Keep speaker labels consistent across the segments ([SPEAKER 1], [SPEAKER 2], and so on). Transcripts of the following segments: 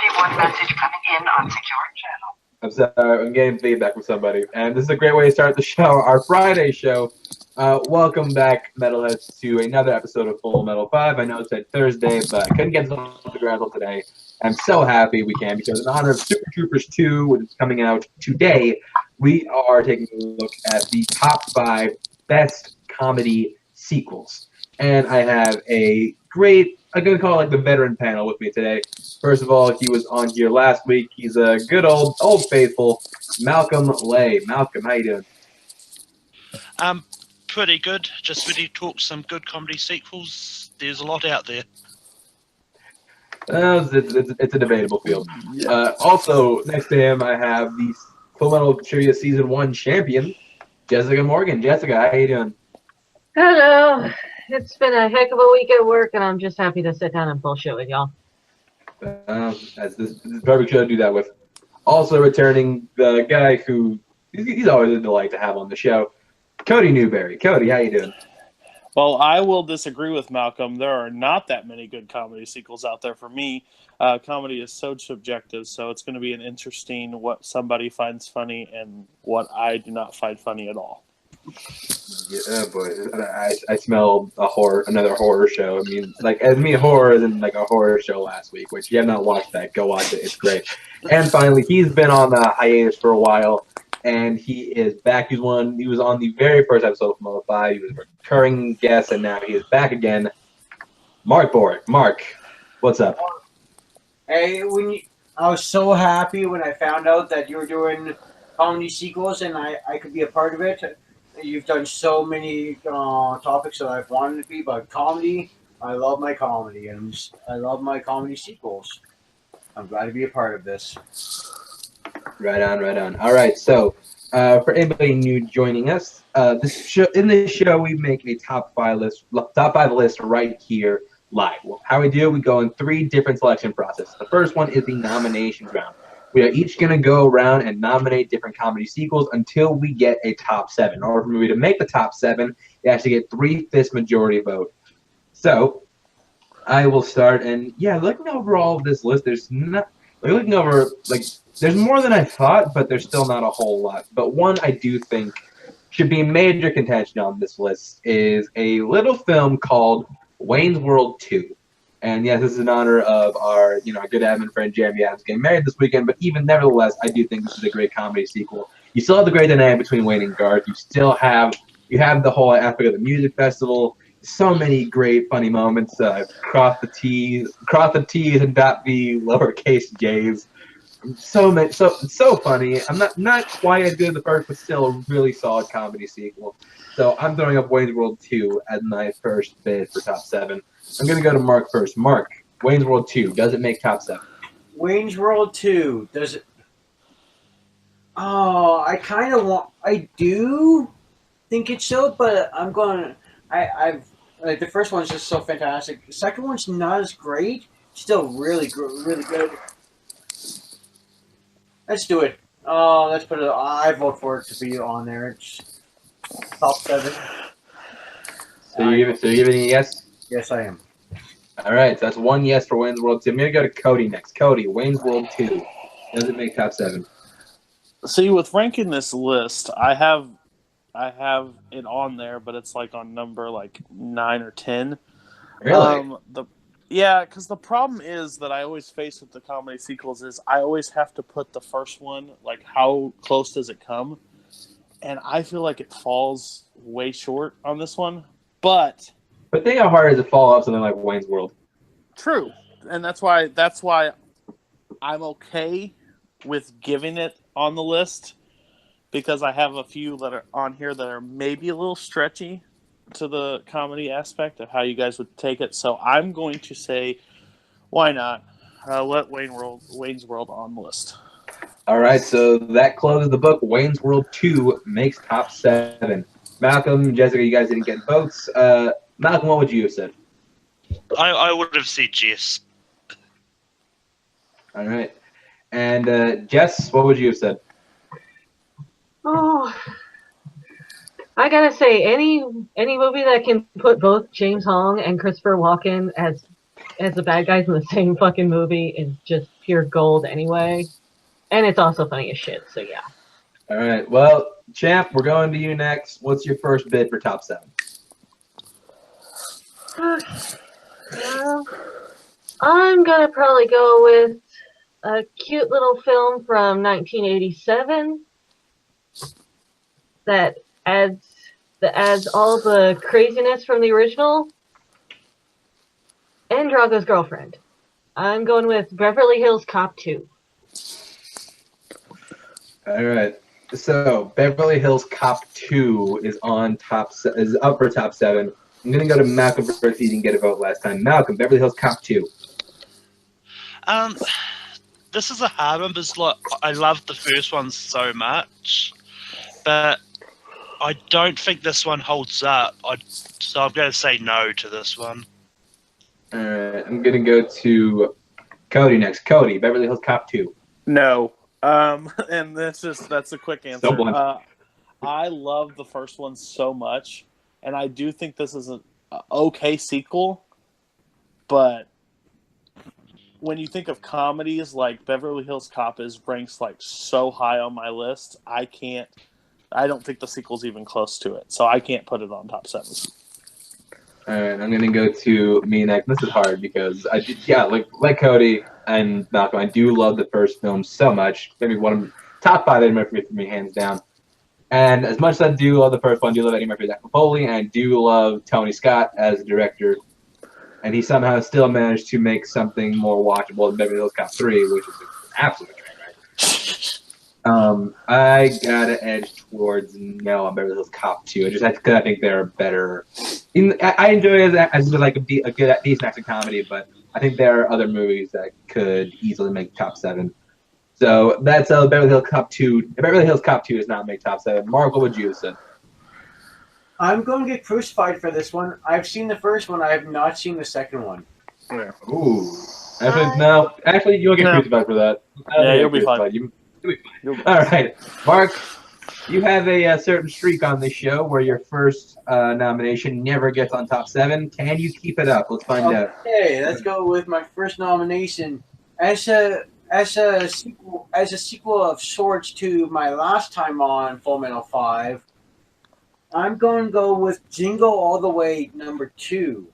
[SPEAKER 1] 31 message coming in on secure channel.
[SPEAKER 2] I'm sorry, I'm getting feedback from somebody. And this is a great way to start the show, our Friday show. Welcome back, Metalheads, to another episode of Full Metal 5. I know it said Thursday, but I couldn't get on the ground until today. I'm so happy we can, because in honor of Super Troopers 2, which is coming out today, we are taking a look at the top 5 best comedy sequels. And I have a great, I'm going to call it like the veteran panel with me today. First of all, he was on here last week. He's a good old faithful, Malcolm Lay. Malcolm, how you doing?
[SPEAKER 3] Pretty good. Just really talk some good comedy sequels. There's a lot out there.
[SPEAKER 2] It's a debatable field. Also, next to him, I have the Full Metal Trivia Season 1 champion, Jessica Morgan. Jessica, how you doing?
[SPEAKER 4] Hello. It's been a heck of a week at work, and I'm just happy to sit down and bullshit with y'all.
[SPEAKER 2] As this is the perfect show to do that with. Also returning, the guy who he's always a delight to have on the show, Cody Newburry. Cody, how you doing?
[SPEAKER 5] Well, I will disagree with Malcolm. There are not that many good comedy sequels out there for me. Comedy is so subjective, so it's going to be an interesting what somebody finds funny and what I do not find funny at all.
[SPEAKER 2] Yeah, boy, I smell another horror show. I mean, horror isn't like a horror show last week, which if you have not watched that, go watch it. It's great. And finally, he's been on the hiatus for a while, and he is back. He was on the very first episode of Mother 5. He was a recurring guest, and now he is back again. Mark Boric. Mark, what's up?
[SPEAKER 6] Hey, I was so happy when I found out that you were doing comedy sequels, and I could be a part of it. You've done so many topics that I've wanted to be, but comedy, I love my comedy, and I love my comedy sequels. I'm glad to be a part of this.
[SPEAKER 2] Right on. All right, so for anybody new joining us, in this show we make a top 5 list right here live. Well, how we do it, we go in 3 different selection processes. The first one is the nomination round. We are each going to go around and nominate different comedy sequels until we get a top 7. In order for me to make the top 7, you actually get 3/5 majority vote. So, I will start, and yeah, looking over all of this list, there's more than I thought, but there's still not a whole lot. But one I do think should be major contention on this list is a little film called Wayne's World 2. And yes, this is in honor of our, good admin friend Jeremy Adams getting married this weekend. But even nevertheless, I do think this is a great comedy sequel. You still have the great dynamic between Wayne and Garth. You have the whole aspect of the music festival. So many great funny moments. Cross the T's and dot the lowercase J's. So funny. I'm not quite as good as the first, but still a really solid comedy sequel. So I'm throwing up Wayne's World 2 as my first bid for top 7. I'm going to go to Mark first. Mark, Wayne's World 2, does it make top 7?
[SPEAKER 6] Wayne's World 2, does it? Oh, I do think it's so, but I'm going to, the first one's just so fantastic. The second one's not as great, still really good. Let's do it. Let's put it, I vote for it to be on there. It's top 7.
[SPEAKER 2] So you're giving a yes?
[SPEAKER 6] Yes, I am.
[SPEAKER 2] All right, so that's 1 yes for Wayne's World 2. I'm going to go to Cody next. Cody, Wayne's World 2. Does it make top 7?
[SPEAKER 5] See, with ranking this list, I have it on there, but it's like on number 9 or 10.
[SPEAKER 2] Really?
[SPEAKER 5] Because the problem is that I always face with the comedy sequels is I always have to put the first one, how close does it come? And I feel like it falls way short on this one. But
[SPEAKER 2] think how hard is it to fall off something like Wayne's World?
[SPEAKER 5] True. And that's why I'm okay with giving it on the list, because I have a few that are on here that are maybe a little stretchy to the comedy aspect of how you guys would take it. So I'm going to say, why not? Let Wayne's World on the list.
[SPEAKER 2] All right, so that closes the book. Wayne's World 2 makes top 7. Malcolm, Jessica, you guys didn't get votes. Malcolm, what would you have said?
[SPEAKER 3] I would have said yes.
[SPEAKER 2] All right. And Jess, what would you have said?
[SPEAKER 4] Oh, I gotta say, any movie that can put both James Hong and Christopher Walken as the bad guys in the same fucking movie is just pure gold anyway. And it's also funny as shit, so yeah.
[SPEAKER 2] All right. Well, Champ, we're going to you next. What's your first bid for top 7?
[SPEAKER 4] I'm gonna probably go with a cute little film from 1987 that adds all the craziness from the original, and Drago's girlfriend. I'm going with Beverly Hills Cop 2.
[SPEAKER 2] All right. So Beverly Hills Cop 2 is is up for top 7. I'm gonna go to Malcolm first. He didn't get a vote last time. Malcolm, Beverly Hills Cop 2.
[SPEAKER 3] This is a hard one because like I love the first one so much, but I don't think this one holds up. So I'm going to say no to this one.
[SPEAKER 2] All right. I'm gonna go to Cody next. Cody, Beverly Hills Cop 2.
[SPEAKER 5] No. And that's a quick answer.
[SPEAKER 2] So blunt.
[SPEAKER 5] I love the first one so much, and I do think this is an okay sequel, but when you think of comedies, like Beverly Hills Cop ranks like so high on my list, I don't think the sequel's even close to it, so I can't put it on top 7.
[SPEAKER 2] All right, I'm gonna go to me next. This is hard because like Cody and Malcolm, I do love the first film so much. Maybe one of top 5 Eddie Murphy for me, hands down. And as much as I do love the first one, I do love Eddie Murphy as Foley, and I do love Tony Scott as a director. And he somehow still managed to make something more watchable than Beverly Hills Cop 3, which is an absolute train wreck. I gotta edge towards no on Beverly Hills Cop 2. Because I think they're better. I enjoy it as like a good, decent action comedy, but I think there are other movies that could easily make top 7. So that's Beverly Hills Cop 2. Beverly Hills Cop 2 does not make top 7. Mark, what would you have said?
[SPEAKER 6] I'm going to get crucified for this one. I've seen the first one. I have not seen the second one.
[SPEAKER 5] Yeah.
[SPEAKER 2] Ooh. Actually, you'll get crucified for that.
[SPEAKER 5] Yeah, you'll be fine.
[SPEAKER 2] You'll be fine. All right. Mark, you have a certain streak on this show where your first nomination never gets on top 7. Can you keep it up? Let's find out.
[SPEAKER 6] Okay, let's go with my first nomination. As a sequel of sorts to my last time on Full Metal 5, I'm going to go with Jingle All the Way #2.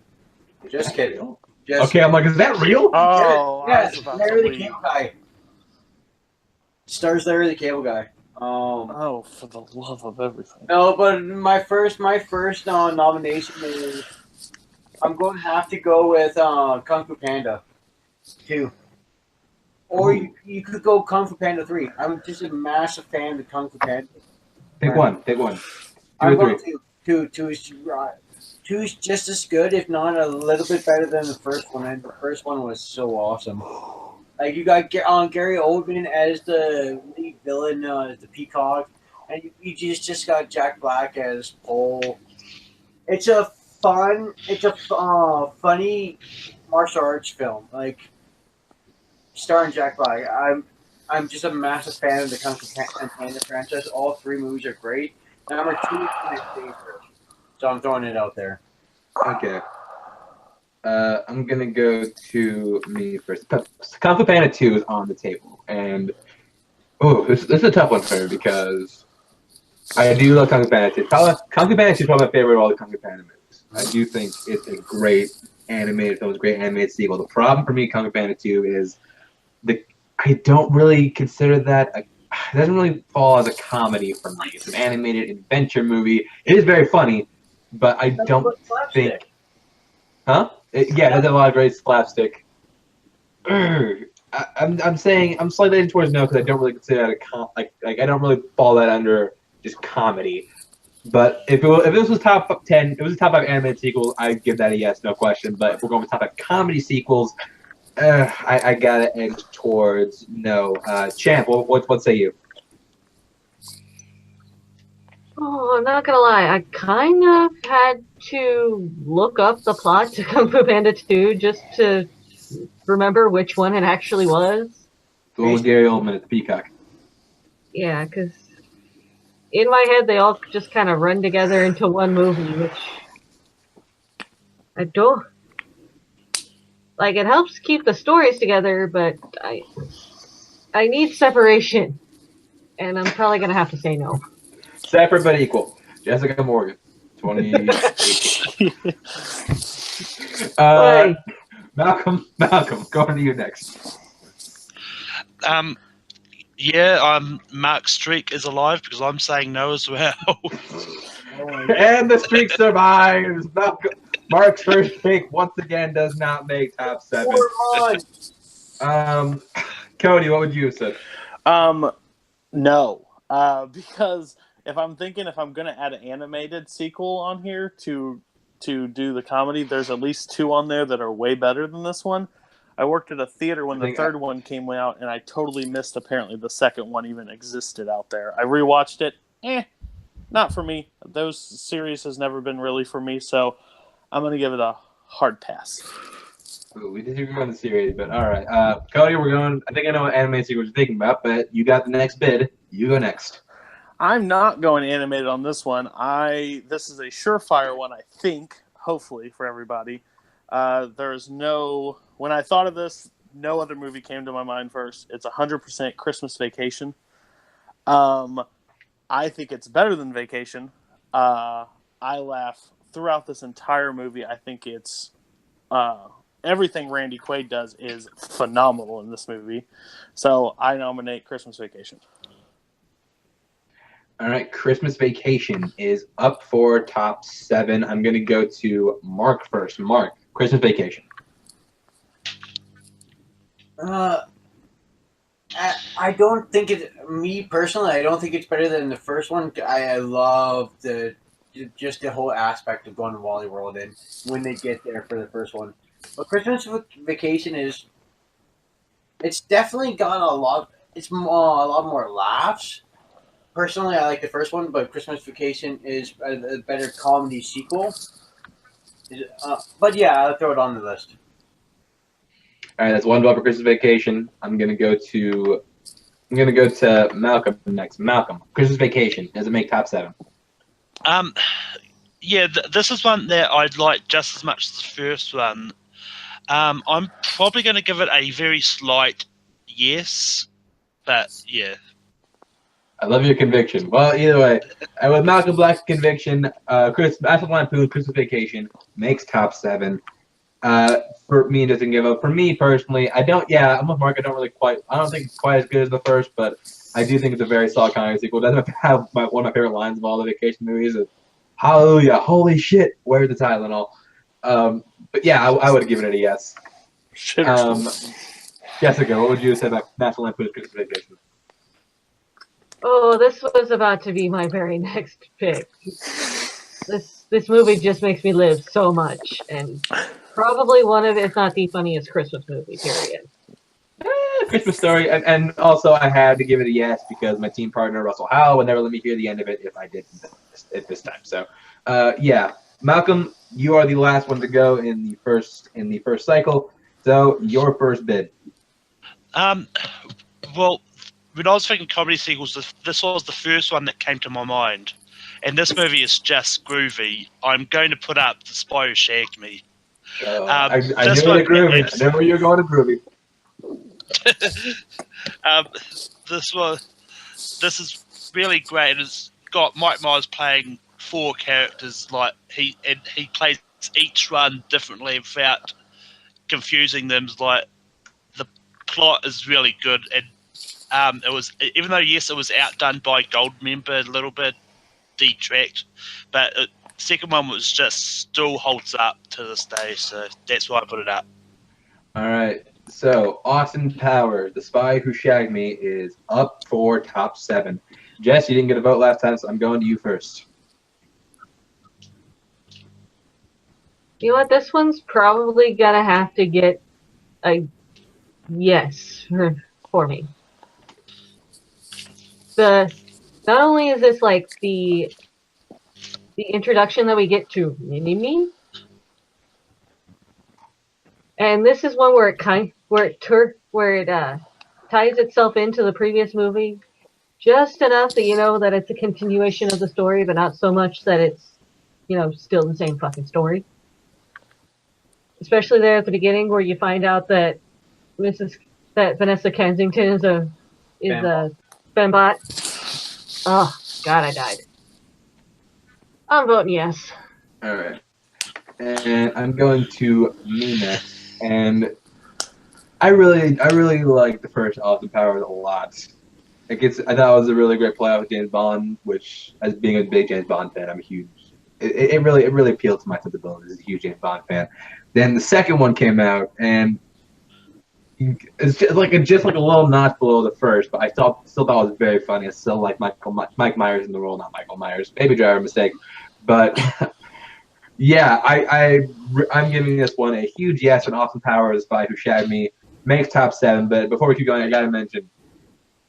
[SPEAKER 6] Just kidding.
[SPEAKER 2] Okay, I'm like, is that real?
[SPEAKER 5] Oh,
[SPEAKER 6] yes, Larry the Cable Guy. Stars Larry the Cable Guy.
[SPEAKER 5] Oh, for the love of everything.
[SPEAKER 6] No, but my first nomination is I'm going to have to go with Kung Fu Panda 2. Or you could go Kung Fu Panda 3. I'm just a massive fan of Kung Fu Panda.
[SPEAKER 2] Pick one.
[SPEAKER 6] I'm going to two is just as good, if not a little bit better than the first one. And the first one was so awesome. Like you got Gary Oldman as the lead villain, the Peacock, and you just got Jack Black as Paul. It's a funny martial arts film, like starring Jack Black. I'm just a massive fan of the Kung Fu Panda franchise. All 3 movies are great. Number 2 is my favorite, so I'm throwing it out there.
[SPEAKER 2] Okay. I'm gonna go to me first. Kung Fu Panda 2 is on the table, and this is a tough one for me because I do love Kung Fu Panda 2. Kung Fu Panda 2 is probably my favorite of all the Kung Fu Panda movies. I do think it's a great animated film, it's a great animated sequel. The problem for me, Kung Fu Panda 2, is I don't really consider that it doesn't really fall as a comedy for me. It's an animated adventure movie. It is very funny, but I don't think. Huh? It has a lot of great slapstick. I'm saying I'm slightly leaning towards no because I don't really consider that I don't really fall that under just comedy. But if this was top 10, if it was a top 5 animated sequel, I'd give that a yes, no question. But if we're going with top 5 comedy sequels, I gotta edge towards no. Champ, what say you?
[SPEAKER 4] Oh, I'm not gonna lie. I kind of had to look up the plot to Kung Fu Panda 2 just to remember which one it actually was.
[SPEAKER 2] The one with Gary Oldman at the Peacock.
[SPEAKER 4] Yeah, because in my head they all just kind of run together into one movie, which I don't. Like, it helps keep the stories together, but I need separation. And I'm probably going to have to say no.
[SPEAKER 2] Separate but equal. Jessica Morgan, 2018.
[SPEAKER 4] Like,
[SPEAKER 2] Malcolm, going to you next.
[SPEAKER 3] Mark Streak is alive because I'm saying no as well.
[SPEAKER 2] And the streak survives. Mark's first pick once again does not make top 7.
[SPEAKER 6] 4 months.
[SPEAKER 2] Cody, what would you have said?
[SPEAKER 5] No. Because if I'm going to add an animated sequel on here to do the comedy, there's at least 2 on there that are way better than this one. I worked at a theater when the third one came out, and I totally missed apparently the second one even existed out there. I rewatched it. Not for me. Those series has never been really for me, so I'm going to give it a hard pass.
[SPEAKER 2] Ooh, we disagree on the series, but all right. Cody, we're going. I think I know what anime sequel you're thinking about, but you got the next bid. You go next.
[SPEAKER 5] I'm not going animated on this one. This is a surefire one, I think, hopefully for everybody. There's no. When I thought of this, no other movie came to my mind first. It's 100% Christmas Vacation. I think it's better than Vacation. I laugh throughout this entire movie. I think it's everything Randy Quaid does is phenomenal in this movie. So I nominate Christmas Vacation.
[SPEAKER 2] All right, Christmas Vacation is up for top 7. I'm going to go to Mark first. Mark, Christmas Vacation.
[SPEAKER 6] I don't think me personally, I don't think it's better than the first one. I love just the whole aspect of going to Wally World and when they get there for the first one. But Christmas Vacation it's definitely got a lot more laughs. Personally, I like the first one, but Christmas Vacation is a better comedy sequel. But yeah, I'll throw it on the list.
[SPEAKER 2] All right, that's 1 vote for Christmas Vacation. I'm gonna go to Malcolm next. Malcolm, Christmas Vacation, does it make top 7?
[SPEAKER 3] This is one that I'd like just as much as the first one. I'm probably going to give it a very slight yes, but yeah.
[SPEAKER 2] I love your conviction. Well, either way, with Malcolm Black's conviction, National Lampoon's Christmas Vacation makes top 7. For me, it doesn't give up. For me personally, I'm with Mark. I don't think it's quite as good as the first, but I do think it's a very solid comedy sequel. It doesn't have one of my favorite lines of all the vacation movies. Hallelujah, holy shit, where's the Tylenol? But yeah, I would have given it a yes. Jessica, what would you say about National Lampoon's Christmas Vacation?
[SPEAKER 4] oh, this was about to be my very next pick. This movie just makes me live so much, and probably one of, if not the funniest Christmas movie, period.
[SPEAKER 2] Christmas Story, and also I had to give it a yes because my team partner Russell Howe would never let me hear the end of it if I did at this time. So, yeah, Malcolm, you are the last one to go in the first cycle. So your first bid.
[SPEAKER 3] Well, when I was thinking comedy sequels, this was the first one that came to my mind, and this movie is just groovy. I'm going to put up The Spy Who Shagged Me.
[SPEAKER 2] I knew it groovy. I knew you were going to groovy.
[SPEAKER 3] This is really great, and it's got Mike Myers playing 4 characters. Like he plays each one differently without confusing them. Like the plot is really good, and it was, even though yes, it was outdone by Goldmember a little bit, detract, but second one was just still holds up to this day. So that's why I put it up.
[SPEAKER 2] All right. So, Austin Powers, The Spy Who Shagged Me, is up for top 7. Jess, you didn't get a vote last time, so I'm going to you first.
[SPEAKER 4] You know what? This one's probably gonna have to get a yes for me. Not only is this like the introduction that we get to Mini-Me, and this is one where it ties itself into the previous movie just enough that you know that it's a continuation of the story, but not so much that it's still the same fucking story. especially there at the beginning where you find out that Vanessa Kensington is a Fembot. Oh God, I died. I'm voting yes.
[SPEAKER 2] All right. And I'm going to me next. And I really like the first Austin Powers a lot. I thought it was a really great play with James Bond, which, as being a big James Bond fan, I'm a huge. It really appealed to my sensibilities as a huge James Bond fan. Then the second one came out, and it's just like a little notch below the first, but I still thought it was very funny. I still like Mike Myers in the role, not Michael Myers. Baby Driver mistake, but yeah, I'm giving this one a huge yes. And Austin Powers by Who Shagged Me makes top 7. But before we keep going, I gotta mention,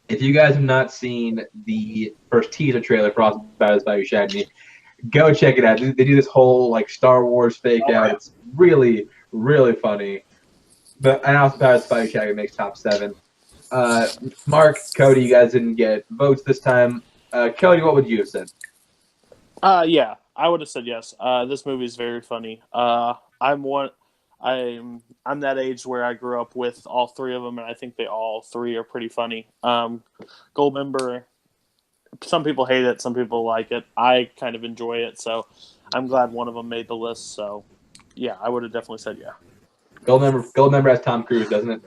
[SPEAKER 2] if you guys have not seen the first teaser trailer for Austin Powers by Who Shagged Me, go check it out. They do this whole like Star Wars fake out. It's really funny. But Austin Powers by Who Shagged Me makes top 7. Mark, Cody, you guys didn't get votes this time. Cody, what would you have said?
[SPEAKER 5] Yeah, I would have said yes. This movie is very funny. I'm that age where I grew up with all 3 of them, and I think they all 3 are pretty funny. Goldmember, some people hate it, some people like it. I kind of enjoy it, so I'm glad one of them made the list. So, yeah, I would have definitely said yeah.
[SPEAKER 2] Goldmember has Tom Cruise, doesn't it?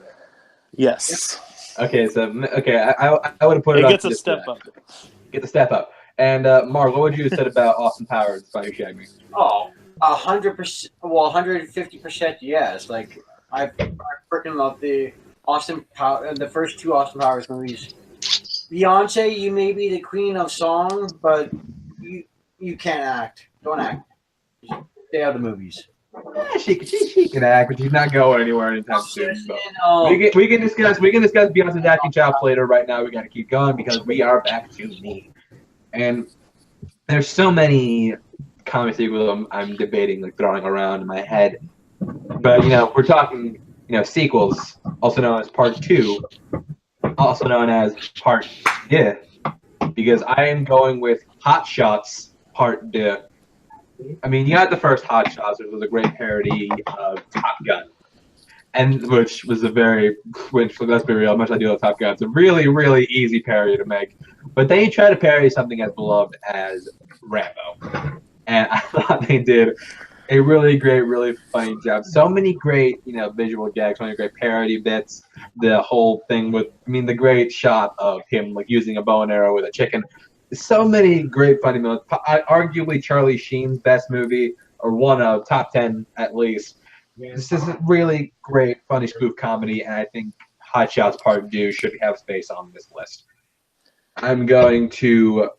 [SPEAKER 5] Yes.
[SPEAKER 2] Okay, so I would have put it.
[SPEAKER 5] It gets a step up.
[SPEAKER 2] Get the step up. And Mark, what would you have said about Austin Powers by Who Shagged Me?
[SPEAKER 6] Oh, 100%. Well, 150% yes. Like I freaking love the first 2 Austin Powers movies. Beyonce, you may be the queen of song, but you can't act. Don't act. Just stay out of the movies.
[SPEAKER 2] Yeah, she can act, but she's not going anywhere anytime soon. So.
[SPEAKER 6] No.
[SPEAKER 2] We can discuss Beyonce's acting chops later. Right now, we got to keep going because we are back to me. And there's so many comic sequels I'm debating, like throwing around in my head. But we're talking sequels, also known as Part 2, also known as Part D, because I am going with Hot Shots Part D. I mean, you had the first Hot Shots, which was a great parody of Top Gun, and which let's be real, much I do love Top Gun, it's a really easy parody to make. But they try to parody something as beloved as Rambo, and I thought they did a really great, really funny job. So many great, visual gags, so many great parody bits. The whole thing with, the great shot of him like using a bow and arrow with a chicken. So many great funny moments. Arguably Charlie Sheen's best movie, or one of top 10 at least. This is a really great, funny spoof comedy, and I think Hot Shots Part 2 should have space on this list. I'm going to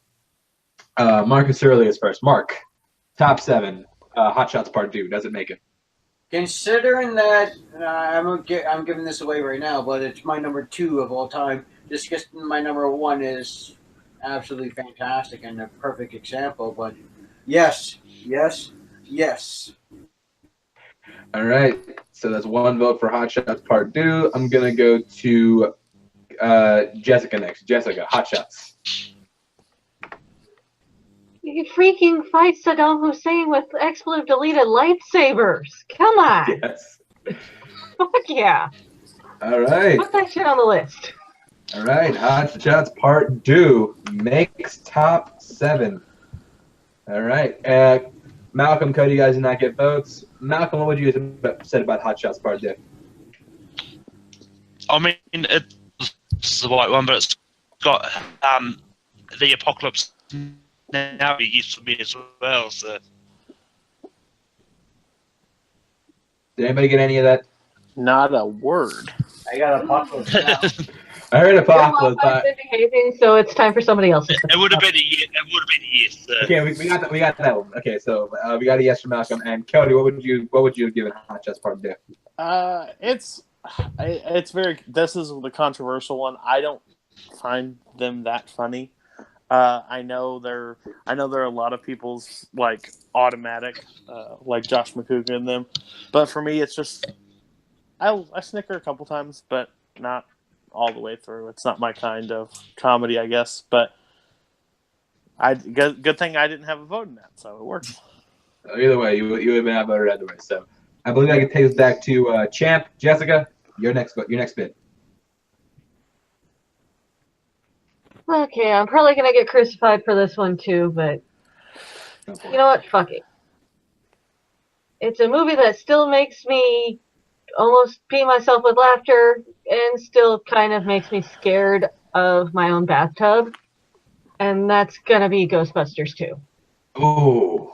[SPEAKER 2] Marcus Aurelius first. Mark, top 7, Hot Shots Part 2. Does it make it?
[SPEAKER 6] Considering that I'm giving this away right now, but it's my number 2 of all time. Just because my number 1 is absolutely fantastic and a perfect example. But yes.
[SPEAKER 2] All right, so that's 1 vote for Hot Shots Part 2. I'm gonna go to Jessica next. Jessica, Hot Shots.
[SPEAKER 4] You freaking fight Saddam Hussein with expletive deleted lightsabers. Come on.
[SPEAKER 2] Yes.
[SPEAKER 4] Fuck yeah.
[SPEAKER 2] All right.
[SPEAKER 4] Put that shit on the list.
[SPEAKER 2] All right, Hot Shots Part 2 makes top 7. All right, Malcolm, Cody, you guys did not get votes. Malcolm, what would you have said about Hot Shots Part 2?
[SPEAKER 3] I mean, it's the right one, but it's got the apocalypse now used to be as well. So,
[SPEAKER 2] did anybody get any of that?
[SPEAKER 5] Not a word.
[SPEAKER 6] I got apocalypse now.
[SPEAKER 2] I heard Apocalypse.
[SPEAKER 4] I've been behaving, so it's time for somebody else.
[SPEAKER 3] it would have been a yes.
[SPEAKER 2] Okay, we got that one. Okay, so we got a yes from Malcolm. And Cody, what would you have given Hot Shots Part 2?
[SPEAKER 5] It's very. This is the controversial one. I don't find them that funny. I know there are a lot of people's like automatic, like Josh McCougan and them, but for me, it's just I snicker a couple times, but not all the way through. It's not my kind of comedy, I guess. But good thing I didn't have a vote in that, so it works.
[SPEAKER 2] Either way, you would have been outvoted either way. So I believe I can take us back to Champ. Jessica, your next bid.
[SPEAKER 4] Okay, I'm probably gonna get crucified for this one too, but you know what? Fuck it. It's a movie that still makes me almost pee myself with laughter and still kind of makes me scared of my own bathtub. And that's gonna be Ghostbusters 2.
[SPEAKER 2] Ooh.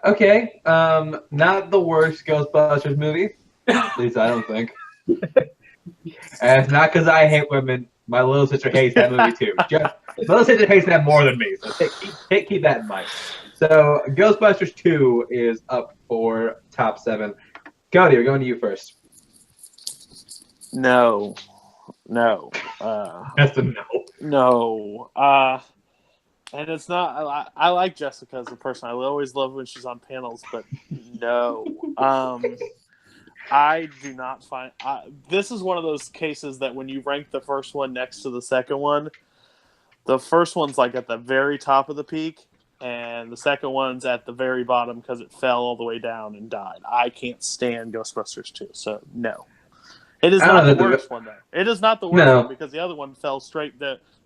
[SPEAKER 2] Okay. Not the worst Ghostbusters movie. At least I don't think. And it's not because I hate women. My little sister hates that movie too. My little sister hates that more than me. So keep that in mind. So Ghostbusters 2 is up for top 7. Cody, we're going to you first.
[SPEAKER 5] No.
[SPEAKER 2] That's a no.
[SPEAKER 5] No. And it's not. I like Jessica as a person. I always love when she's on panels, but no. I do not find. This is one of those cases that when you rank the first one next to the second one, the first one's like at the very top of the peak, and the second one's at the very bottom because it fell all the way down and died. I can't stand Ghostbusters 2, so no. It is not the worst one, though. It is not the worst one because the other one fell straight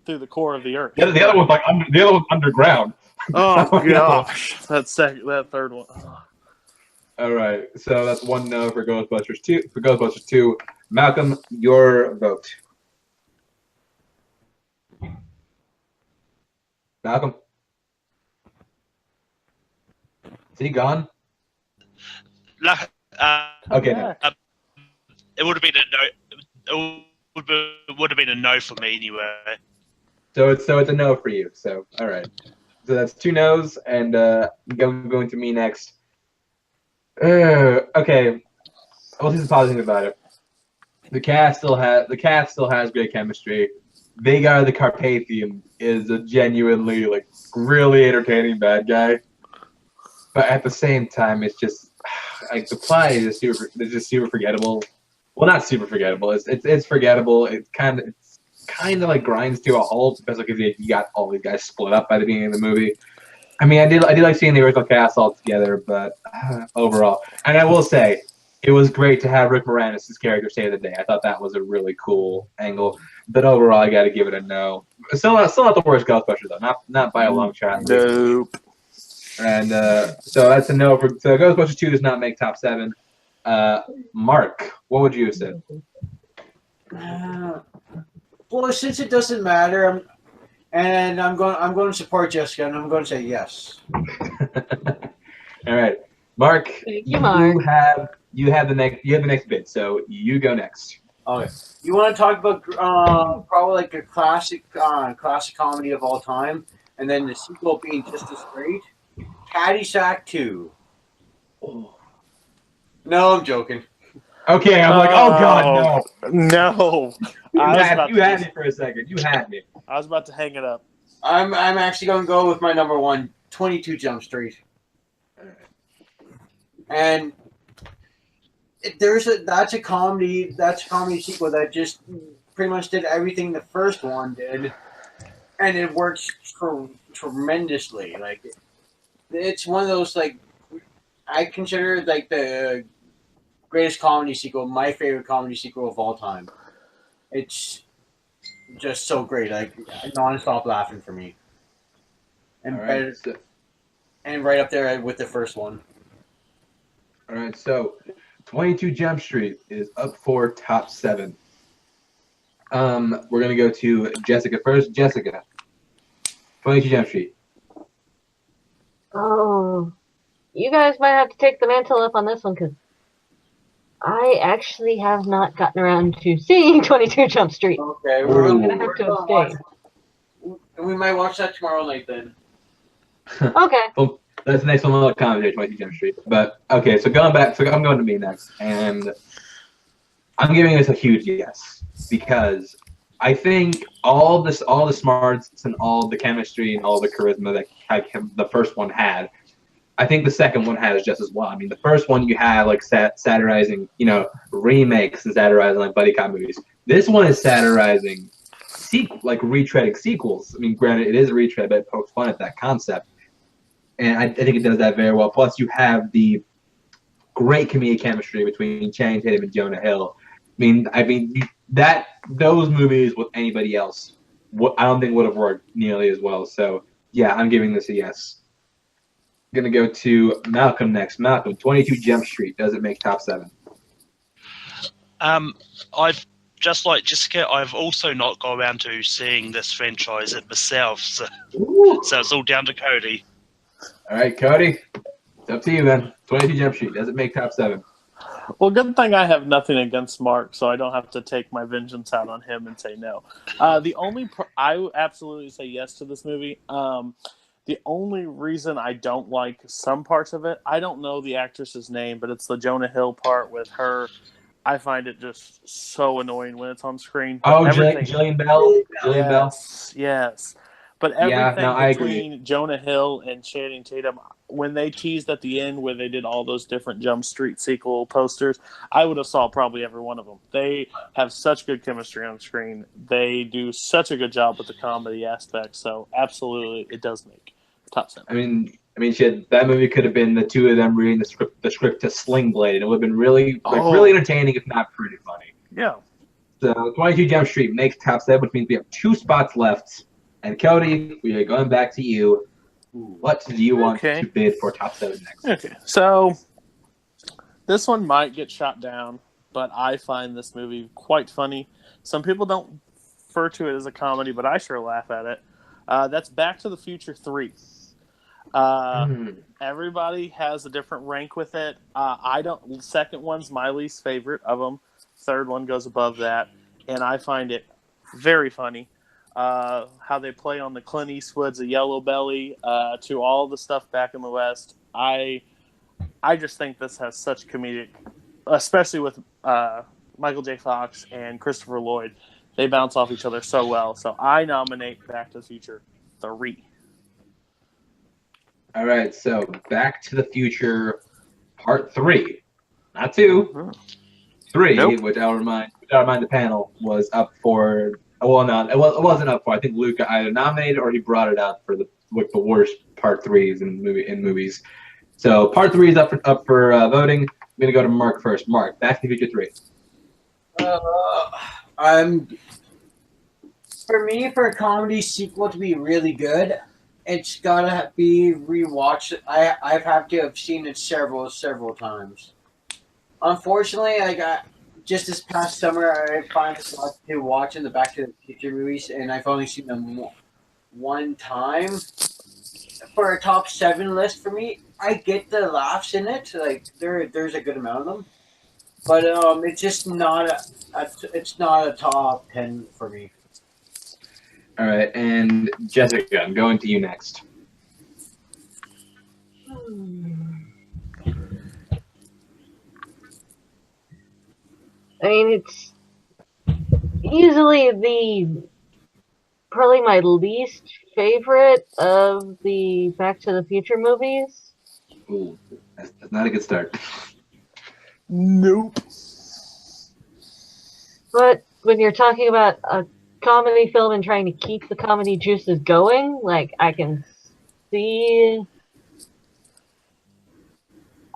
[SPEAKER 5] through the core of the earth.
[SPEAKER 2] Yeah, the other one's like the other one's underground.
[SPEAKER 5] Oh gosh, that third one. Oh.
[SPEAKER 2] All right, so that's 1 no for Ghostbusters 2. For Ghostbusters 2, Malcolm, your vote. Malcolm, is he gone?
[SPEAKER 3] No,
[SPEAKER 2] Okay, no.
[SPEAKER 3] it would have been a no. It would have been a no for me anyway.
[SPEAKER 2] So it's a no for you. So all right, so that's 2 no's, and going to me next. Okay, I'll say some positive about it. The cast still has great chemistry. Vagar the Carpathian is a genuinely really entertaining bad guy, but at the same time, it's just the plot is just super forgettable. Well, not super forgettable. It's forgettable. It's kind of like grinds to a halt, especially because you got all these guys split up by the beginning of the movie. I mean, I did like seeing the original cast all together, but overall, and I will say, it was great to have Rick Moranis' character save the day. I thought that was a really cool angle, but overall, I got to give it a no. Still not the worst Ghostbusters though, not by a long shot.
[SPEAKER 5] Nope.
[SPEAKER 2] And so that's a no for. So Ghostbusters 2 does not make top 7. Mark, what would you have said?
[SPEAKER 6] Well, since it doesn't matter, I'm going to support Jessica, and I'm going to say yes.
[SPEAKER 2] All right, Mark.
[SPEAKER 4] Thank you, Mark.
[SPEAKER 2] You have the next bid, so you go next.
[SPEAKER 6] Okay. You want to talk about probably like a classic comedy of all time, and then the sequel being just as great? Caddyshack 2.
[SPEAKER 2] Oh.
[SPEAKER 6] No, I'm joking.
[SPEAKER 2] Okay, I'm like, oh god,
[SPEAKER 5] no.
[SPEAKER 2] You had me for a second. You had me.
[SPEAKER 5] I was about to hang it up.
[SPEAKER 6] I'm actually going to go with my number 1, 22 Jump Street. And that's a comedy sequel that just pretty much did everything the first one did, and it works tremendously. Like, it's one of those, like, I consider it like the greatest comedy sequel, my favorite comedy sequel of all time. It's just so great, like non-stop laughing for me, and
[SPEAKER 2] right,
[SPEAKER 6] and right up there with the first one.
[SPEAKER 2] All right, so 22 Jump Street is up for top 7. We're gonna go to Jessica first. Jessica, 22 Jump Street.
[SPEAKER 4] Oh, you guys might have to take the mantle up on this one because I actually have not gotten around to seeing 22 Jump Street.
[SPEAKER 6] Okay,
[SPEAKER 4] we're gonna have to abstain.
[SPEAKER 6] We might watch that tomorrow night then.
[SPEAKER 4] Okay.
[SPEAKER 2] Well, that's the next one. I'll comment 22 Jump Street. But okay, so going back, so I'm going to me next, and I'm giving this a huge yes because I think all the smarts and all the chemistry and all the charisma that the first one had, I think the second one has just as well. I mean, the first one you had like satirizing, remakes and satirizing like buddy cop movies. This one is satirizing retreading sequels. I mean, granted, it is a retread, but it pokes fun at that concept, and I think it does that very well. Plus, you have the great comedic chemistry between Channing Tatum and Jonah Hill. I mean that those movies with anybody else, I don't think would have worked nearly as well. So yeah, I'm giving this a yes. I'm gonna go to Malcolm next. Malcolm, 22 Jump Street. Does it make top 7?
[SPEAKER 3] I've just like Jessica. I've also not got around to seeing this franchise it myself, so it's all down to Cody.
[SPEAKER 2] All right, Cody, it's up to you then. 22 Jump Street. Does it make top 7?
[SPEAKER 5] Well, good thing I have nothing against Mark, so I don't have to take my vengeance out on him and say no. I would absolutely say yes to this movie. The only reason I don't like some parts of it, I don't know the actress's name, but it's the Jonah Hill part with her. I find it just so annoying when it's on screen. But
[SPEAKER 2] Jillian Bell.
[SPEAKER 5] Yes. But everything between Jonah Hill and Channing Tatum, when they teased at the end where they did all those different Jump Street sequel posters, I would have saw probably every one of them. They have such good chemistry on screen. They do such a good job with the comedy aspect. So absolutely, it does make top 7.
[SPEAKER 2] I mean, that movie could have been the two of them reading the script to Sling Blade, and it would have been really entertaining, if not pretty funny.
[SPEAKER 5] Yeah.
[SPEAKER 2] So 22 Jump Street makes top 7, which means we have 2 spots left. And Cody, we are going back to you. What do you want to bid for top 7 next?
[SPEAKER 5] Okay, so this one might get shot down, but I find this movie quite funny. Some people don't refer to it as a comedy, but I sure laugh at it. That's Back to the Future 3. Everybody has a different rank with it. Second one's my least favorite of them. Third one goes above that, and I find it very funny. How they play on the Clint Eastwood's, a Yellow Belly, to all the stuff back in the West. I just think this has such comedic, especially with Michael J. Fox and Christopher Lloyd. They bounce off each other so well. So I nominate Back to the Future 3.
[SPEAKER 2] All right, so Back to the Future Part 3, not 2, 3,
[SPEAKER 5] Nope.
[SPEAKER 2] which I'll remind the panel was up for. Well, no, it wasn't up for. I think Luca either nominated or he brought it up for the worst Part 3s in movies. So Part 3 is up for voting. I'm gonna go to Mark first. Mark, Back to the Future 3.
[SPEAKER 6] For me, for a comedy sequel to be really good, it's gotta be rewatched. I've had to have seen it several times. Unfortunately, just this past summer, I finally got to watching the Back to the Future movies, and I've only seen them one time. For a top 7 list for me, I get the laughs in it. Like there's a good amount of them, but it's just not a top 10 for me.
[SPEAKER 2] All right, and Jessica, I'm going to you next.
[SPEAKER 4] I mean, it's easily probably my least favorite of the Back to the Future movies.
[SPEAKER 2] Ooh, that's not a good start.
[SPEAKER 5] Nope.
[SPEAKER 4] But when you're talking about a comedy film and trying to keep the comedy juices going, like I can see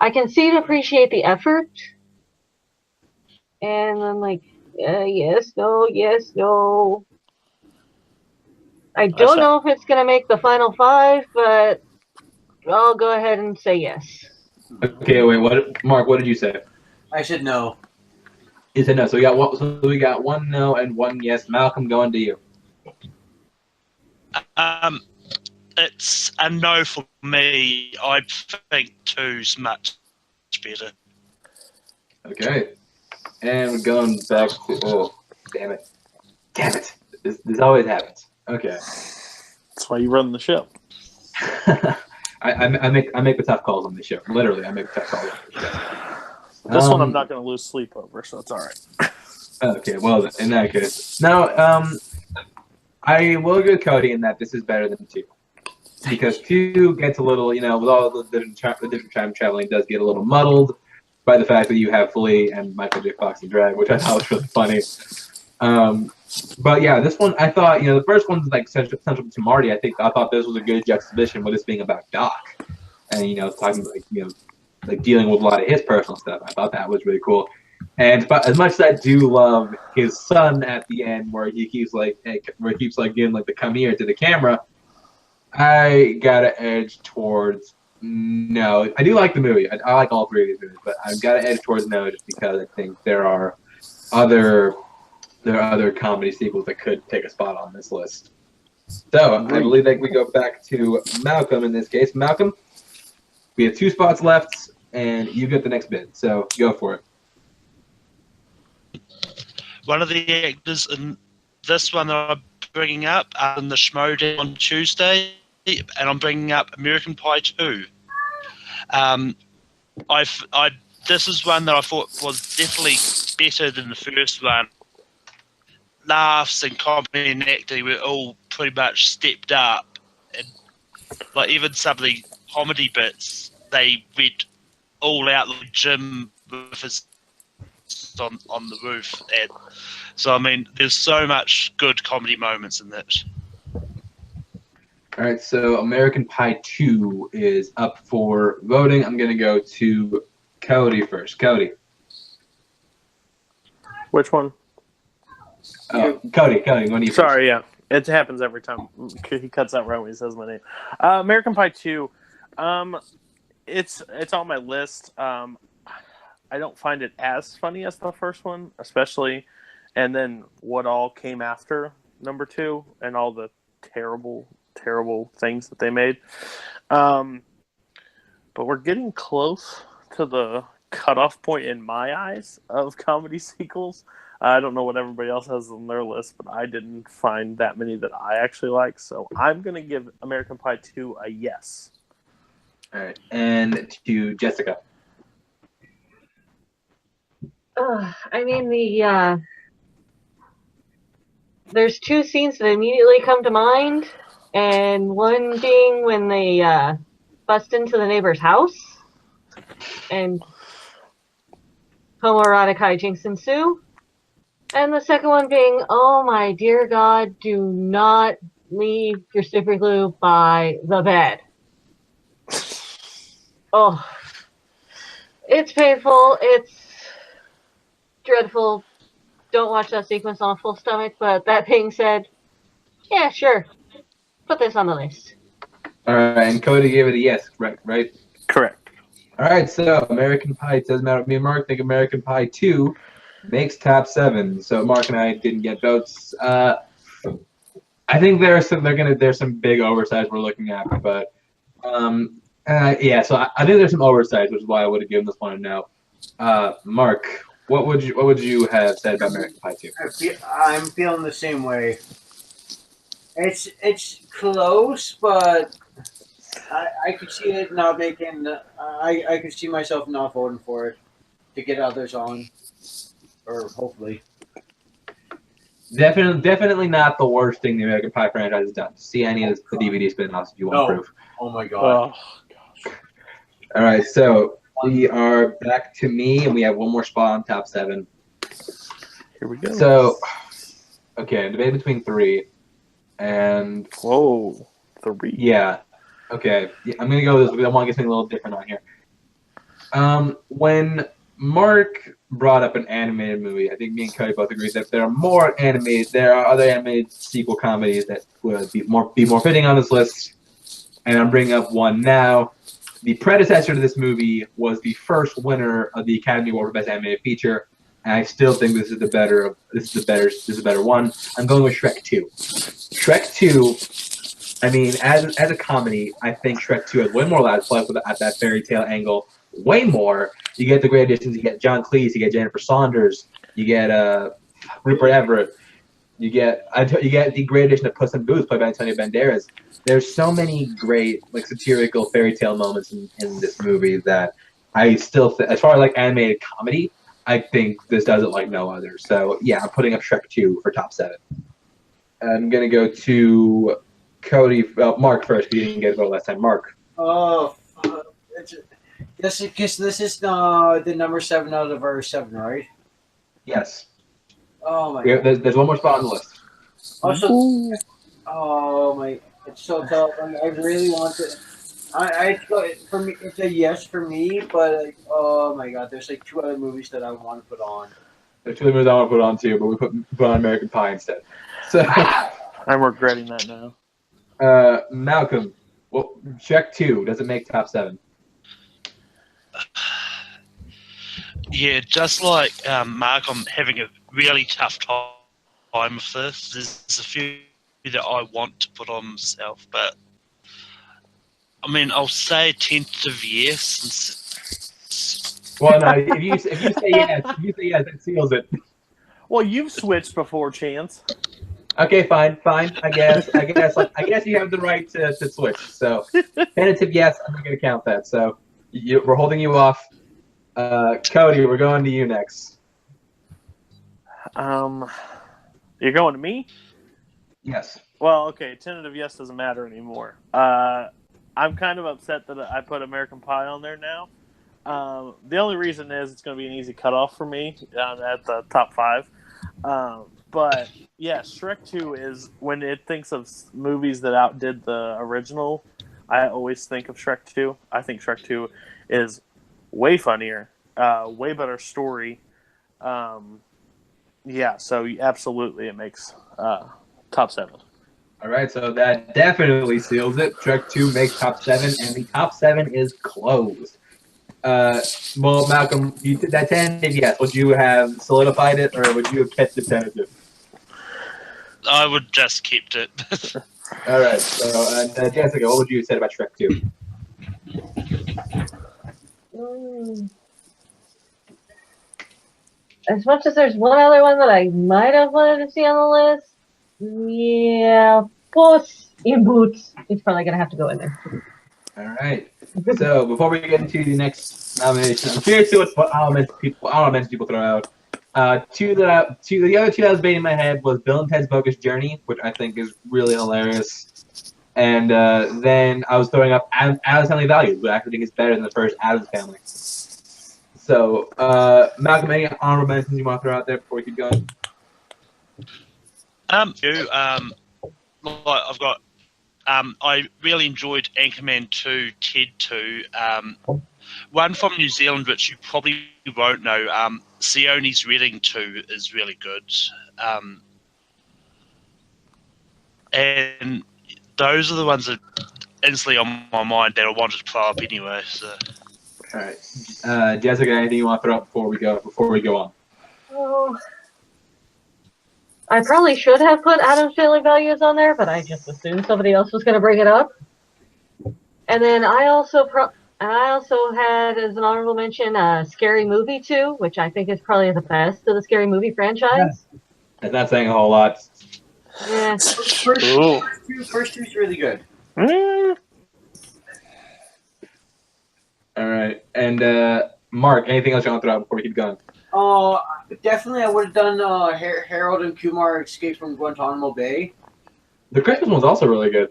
[SPEAKER 4] and appreciate the effort. And I'm like, yes, no. I don't know if it's going to make the final 5, but I'll go ahead and say yes.
[SPEAKER 2] Okay, wait, Mark, what did you say?
[SPEAKER 6] I said no.
[SPEAKER 2] You said no, so we got one no and one yes. Malcolm, going to you.
[SPEAKER 3] It's a no for me. I think 2's much better.
[SPEAKER 2] Okay. And we're going back to... Oh, damn it. This always happens. Okay.
[SPEAKER 5] That's why you run the show.
[SPEAKER 2] I make the tough calls on this show. Literally, I make the tough calls on this show.
[SPEAKER 5] This one I'm not going to lose sleep over, so it's all right.
[SPEAKER 2] Okay, well, in that case. Now, I will agree with Cody in that this is better than 2. Because 2 gets a little, with all the different time traveling, does get a little muddled by the fact that you have Flea and Michael J. Fox in drag, which I thought was really funny. But yeah, this one, I thought, the first one's like central to Marty. I thought this was a good juxtaposition with this being about Doc. And, talking like, like dealing with a lot of his personal stuff. I thought that was really cool. And but as much as I do love his son at the end, where he keeps like giving like the come here to the camera, I gotta edge towards no. I do like the movie. I like all three of these movies, but I've got to edge towards no, just because I think there are other comedy sequels that could take a spot on this list. So I believe that we go back to Malcolm in this case. Malcolm, we have 2 spots left, and you get the next bid. So go for it.
[SPEAKER 3] One of the actors in this one that I'm bringing up in the Schmodown on Tuesday, and I'm bringing up American Pie 2. This is one that I thought was definitely better than the first one. Laughs and comedy and acting were all pretty much stepped up, and like even some of the comedy bits, they went all out. Like Jim with his on the roof, and so I mean, there's so much good comedy moments in that.
[SPEAKER 2] All right, so American Pie 2 is up for voting. I'm gonna go to Cody first. Cody.
[SPEAKER 5] Which one?
[SPEAKER 2] Cody, when you
[SPEAKER 5] Sorry, yeah. It happens every time. He cuts out right when he says my name. American Pie 2. It's on my list. I don't find it as funny as the first one, especially, and then what all came after number 2 and all the terrible things that they made. But we're getting close to the cutoff point in my eyes of comedy sequels. I don't know what everybody else has on their list, but I didn't find that many that I actually like. So I'm going to give American Pie 2 a yes.
[SPEAKER 2] All right, and to Jessica.
[SPEAKER 4] I mean, there's 2 scenes that immediately come to mind, and one being when they bust into the neighbor's house, and homoerotic hijinks ensue. And the second one being, oh my dear God, do not leave your super glue by the bed. Oh, it's painful. It's dreadful. Don't watch that sequence on a full stomach, but that being said, yeah, sure. Put this on the list.
[SPEAKER 2] All right, and Cody gave it a yes, right?
[SPEAKER 5] Correct.
[SPEAKER 2] All right, so American Pie, it doesn't matter what me and Mark think. American Pie 2 makes top 7. So Mark and I didn't get votes. I think there's some big oversights we're looking at, but yeah. So I think there's some oversights, which is why I would have given this one a no. Mark, what would you have said about American Pie 2?
[SPEAKER 6] I'm feeling the same way. It's close, but I could see it not making. I could see myself not voting for it to get others on, or hopefully.
[SPEAKER 2] Definitely not the worst thing the American Pie franchise has done. See any of the DVD spin-offs if you want proof.
[SPEAKER 6] Oh my God.
[SPEAKER 5] Oh gosh.
[SPEAKER 2] All right, so we are back to me, and we have one more spot on top 7.
[SPEAKER 5] Here we go.
[SPEAKER 2] So, okay, debate between 3, and
[SPEAKER 5] whoa, 3.
[SPEAKER 2] yeah, okay, yeah, I'm gonna go with this because I want to get something a little different on here. When Mark brought up an animated movie, I think me and Cody both agree that there are other animated sequel comedies that would be more fitting on this list, and I'm bringing up one now. The predecessor to this movie was the first winner of the Academy Award for Best Animated Feature, and I still think this is the better one. I'm going with Shrek 2. Shrek 2. I mean, as a comedy, I think Shrek 2 has way more laughs at that fairy tale angle. Way more. You get the great additions. You get John Cleese. You get Jennifer Saunders. You get Rupert Everett. You get the great addition of Puss in Boots, played by Antonio Banderas. There's so many great satirical fairy tale moments in this movie that I still as far as animated comedy, I think this does it like no other. So yeah, I'm putting up Shrek 2 for top 7. I'm gonna go to Cody. Mark first. We didn't get a vote last time. Mark.
[SPEAKER 6] Oh, this is the number 7 out of our 7, right?
[SPEAKER 2] Yes.
[SPEAKER 6] Oh my God.
[SPEAKER 2] There's one more spot on the list.
[SPEAKER 6] Also, oh my, it's so tough. I really want to. For me, it's a yes for me, but like, oh my god, there's like 2 other movies that I want to put on.
[SPEAKER 2] There's 2 movies I want to put on too, but we put on American Pie instead. So,
[SPEAKER 5] I'm regretting that now.
[SPEAKER 2] Malcolm, well, Shrek 2 doesn't make top 7.
[SPEAKER 3] Yeah, just like Mark, I'm having a really tough time with this. There's a few that I want to put on myself, but I mean, I'll say a tentative yes.
[SPEAKER 2] Well, no, if you say yes, that seals it.
[SPEAKER 5] Well, you've switched before, Chance.
[SPEAKER 2] Okay, fine. I guess you have the right to switch. So, tentative yes, I'm not going to count that. So, we're holding you off. Cody, we're going to you next.
[SPEAKER 5] You're going to me?
[SPEAKER 2] Yes.
[SPEAKER 5] Well, okay. Tentative yes doesn't matter anymore. I'm kind of upset that I put American Pie on there now. The only reason is it's going to be an easy cutoff for me at the top 5. But yeah, Shrek 2 is, when it thinks of movies that outdid the original, I always think of Shrek 2. I think Shrek 2 is way funnier, way better story. Yeah, so absolutely it makes top 7.
[SPEAKER 2] All right, so that definitely seals it. Shrek 2 makes top 7, and the top 7 is closed. Well, Malcolm, you did that tentative yes. Would you have solidified it, or would you have kept it tentative?
[SPEAKER 3] I would just kept it.
[SPEAKER 2] All right, so Jessica, what would you have said about Shrek 2?
[SPEAKER 4] As much as there's one other one that I might have wanted to see on the list, yeah, Puss in Boots. It's probably going to have to go in there.
[SPEAKER 2] All right. So before we get into the next nomination, I'm curious to see what elements people throw out. The other two that I was debating in my head was Bill and Ted's Bogus Journey, which I think is really hilarious, and then I was throwing up Addams Family Values, which I actually think is better than the first Addams Family. So Malcolm, any honorable mentions you want to throw out there before we keep going?
[SPEAKER 3] I've got. I really enjoyed Anchorman 2, Ted 2. One from New Zealand, which you probably won't know, Sione's Reading 2 is really good. And those are the ones that instantly on my mind that I wanted to throw up anyway. So.
[SPEAKER 2] All right, Jessica, anything you want to throw up before we go on?
[SPEAKER 4] Oh, I probably should have put Addams Family Values on there, but I just assumed somebody else was going to bring it up. And then I also had as an honorable mention Scary Movie 2, which I think is probably the best of the Scary Movie franchise.
[SPEAKER 2] That's not saying a whole lot.
[SPEAKER 4] Yeah.
[SPEAKER 6] First two's really good.
[SPEAKER 2] All right, and Mark, anything else you want to throw out before we keep going?
[SPEAKER 6] Definitely I would have done Harold and Kumar Escape from Guantanamo Bay.
[SPEAKER 2] The Christmas one's also really good.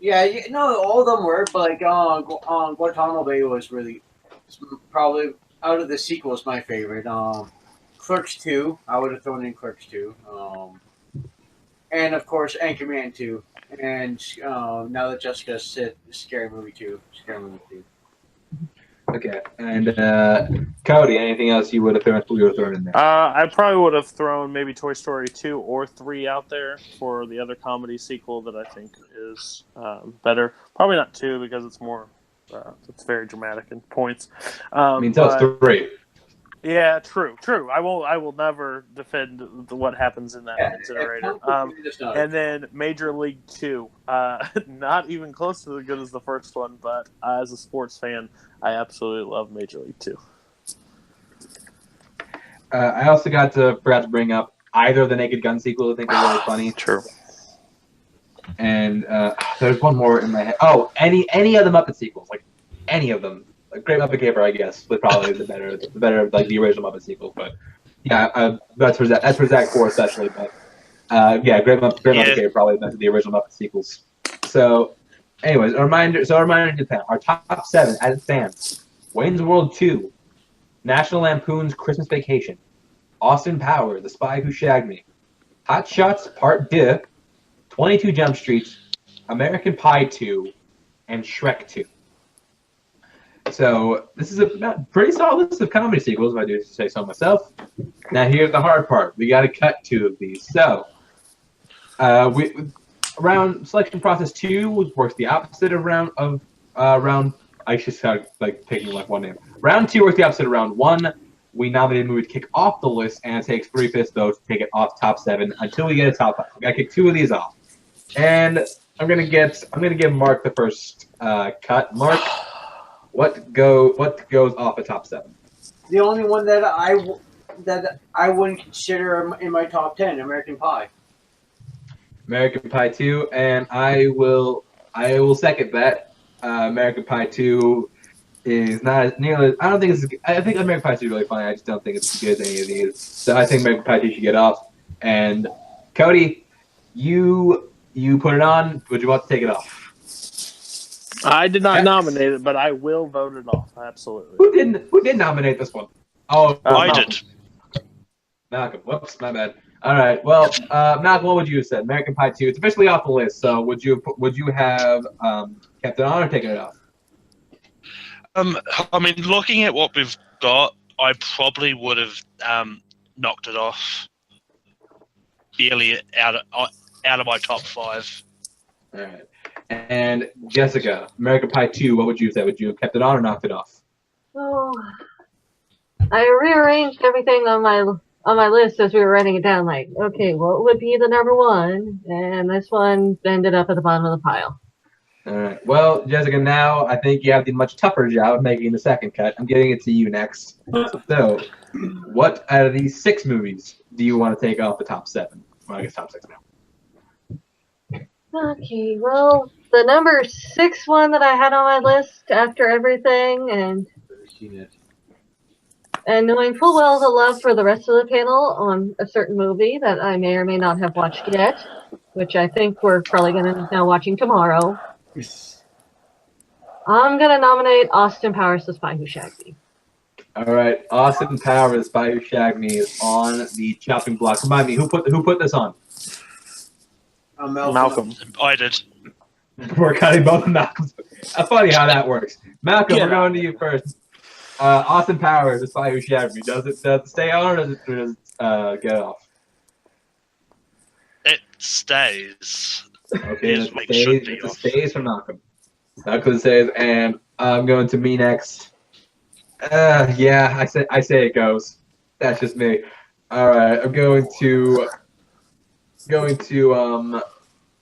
[SPEAKER 6] Yeah, no, all of them were, but like Guantanamo Bay was really probably out of the sequels my favorite. Clerks 2, I would have thrown in Clerks 2. And of course Anchorman 2. And now that Jessica said Scary Movie 2. Okay,
[SPEAKER 2] and Cody, anything else you would have thrown in there?
[SPEAKER 5] I probably would have thrown maybe Toy Story 2 or 3 out there for the other comedy sequel that I think is better. Probably not 2 because it's more, it's very dramatic in points.
[SPEAKER 2] I mean, so it's 3.
[SPEAKER 5] Yeah, true. I will never defend what happens in that incinerator. And then Major League 2, not even close to as good as the first one, but as a sports fan, I absolutely love Major League 2.
[SPEAKER 2] I also forgot to bring up either of the Naked Gun sequels. I think are really funny.
[SPEAKER 5] True.
[SPEAKER 2] And there's one more in my head. Oh, any of the Muppet sequels, like any of them. Like Great Muppet Caper, I guess, was probably the better like the original Muppet sequel. But yeah, that's for Zach 4 especially. But yeah, Great Muppet Caper probably meant the original Muppet sequels. So, anyways, a reminder to the panel: our top 7 as it stands: Wayne's World 2, National Lampoon's Christmas Vacation, Austin Powers: The Spy Who Shagged Me, Hot Shots Part 2, 22 Jump Street, American Pie 2, and Shrek 2. So this is a pretty solid list of comedy sequels, if I do say so myself. Now here's the hard part: we got to cut 2 of these. So we round selection process 2 works the opposite of round. I should start like picking like one name. Round 2 works the opposite of round 1. We nominate a movie to kick off the list, and it takes 3/5 votes to take it off top 7 until we get a top 5. We gotta kick 2 of these off, and I'm gonna give Mark the first cut. Mark, what goes off a top 7?
[SPEAKER 6] The only one that I wouldn't consider in my top 10, American Pie.
[SPEAKER 2] American Pie 2, and I will second that. American Pie 2 is not as nearly. I don't think it's. I think American Pie 2 is really funny. I just don't think it's as good as any of these. So I think American Pie 2 should get off. And Cody, you put it on. Would you want to take it off?
[SPEAKER 5] I did not nominate it, but I will vote it off. Absolutely.
[SPEAKER 2] Who did nominate this one? Oh,
[SPEAKER 3] I did.
[SPEAKER 2] Malcolm. Whoops, my bad. All right. Well, Malcolm, what would you have said? American Pie 2. It's officially off the list. So would you have kept it on or taken it off?
[SPEAKER 3] I mean, looking at what we've got, I probably would have knocked it off. Barely out of my top 5.
[SPEAKER 2] All right. And Jessica, American Pie 2. What would you say? Would you have kept it on or knocked it off?
[SPEAKER 4] Oh, I rearranged everything on my list as we were writing it down. Like, okay, what would be the number 1? And this one ended up at the bottom of the pile.
[SPEAKER 2] All right. Well, Jessica, now I think you have the much tougher job of making the second cut. I'm giving it to you next. So, what out of these 6 movies do you want to take off the top 7? Well, I guess top 6 now.
[SPEAKER 4] Okay, well, the number 6 one that I had on my list after everything, and knowing full well the love for the rest of the panel on a certain movie that I may or may not have watched yet, which I think we're probably going to now watching tomorrow. I'm going to nominate Austin Powers, The Spy Who Shagged Me.
[SPEAKER 2] All right, Austin Powers, The Spy Who Shagged Me is on the chopping block. Remind me, who put this on?
[SPEAKER 5] Malcolm.
[SPEAKER 3] I did.
[SPEAKER 2] We're cutting both of Malcolm's. Funny how that works. Malcolm, we're going to you first. Austin Powers, The Spy Who Shagged Me. Does it stay on or does it get off?
[SPEAKER 3] It stays.
[SPEAKER 2] Okay,
[SPEAKER 3] Yes,
[SPEAKER 2] it stays from Malcolm. Malcolm says, and I'm going to me next. Yeah, I say it goes. That's just me. All right, I'm going to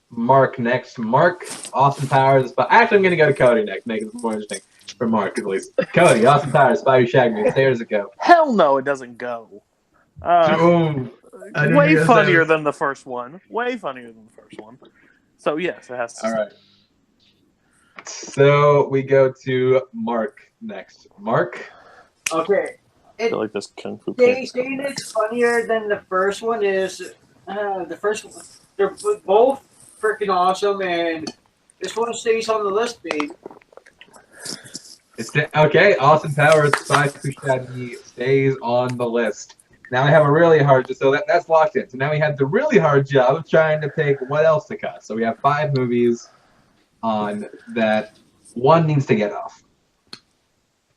[SPEAKER 2] Mark next. Mark, Austin Powers. But actually, I'm going to go to Cody next. Make it more interesting for Mark at least. Cody, Austin Powers, Spy Who Shagged Me. Stay or does it go?
[SPEAKER 5] Hell no, it doesn't go. Way funnier than the first one. Way funnier than the first one. So yes, it has to.
[SPEAKER 2] All right. So we go to Mark next. Mark.
[SPEAKER 6] Okay.
[SPEAKER 5] I feel like this Kung Fu
[SPEAKER 6] Saying it's funnier than the first one is the first one. They're both freaking awesome, and this one stays on the list, babe.
[SPEAKER 2] Okay, Austin Powers, Spy Who Shagged Me stays on the list. Now we have a really hard, so that's locked in. So now we have the really hard job of trying to pick what else to cut. So we have 5 movies on that. One needs to get off.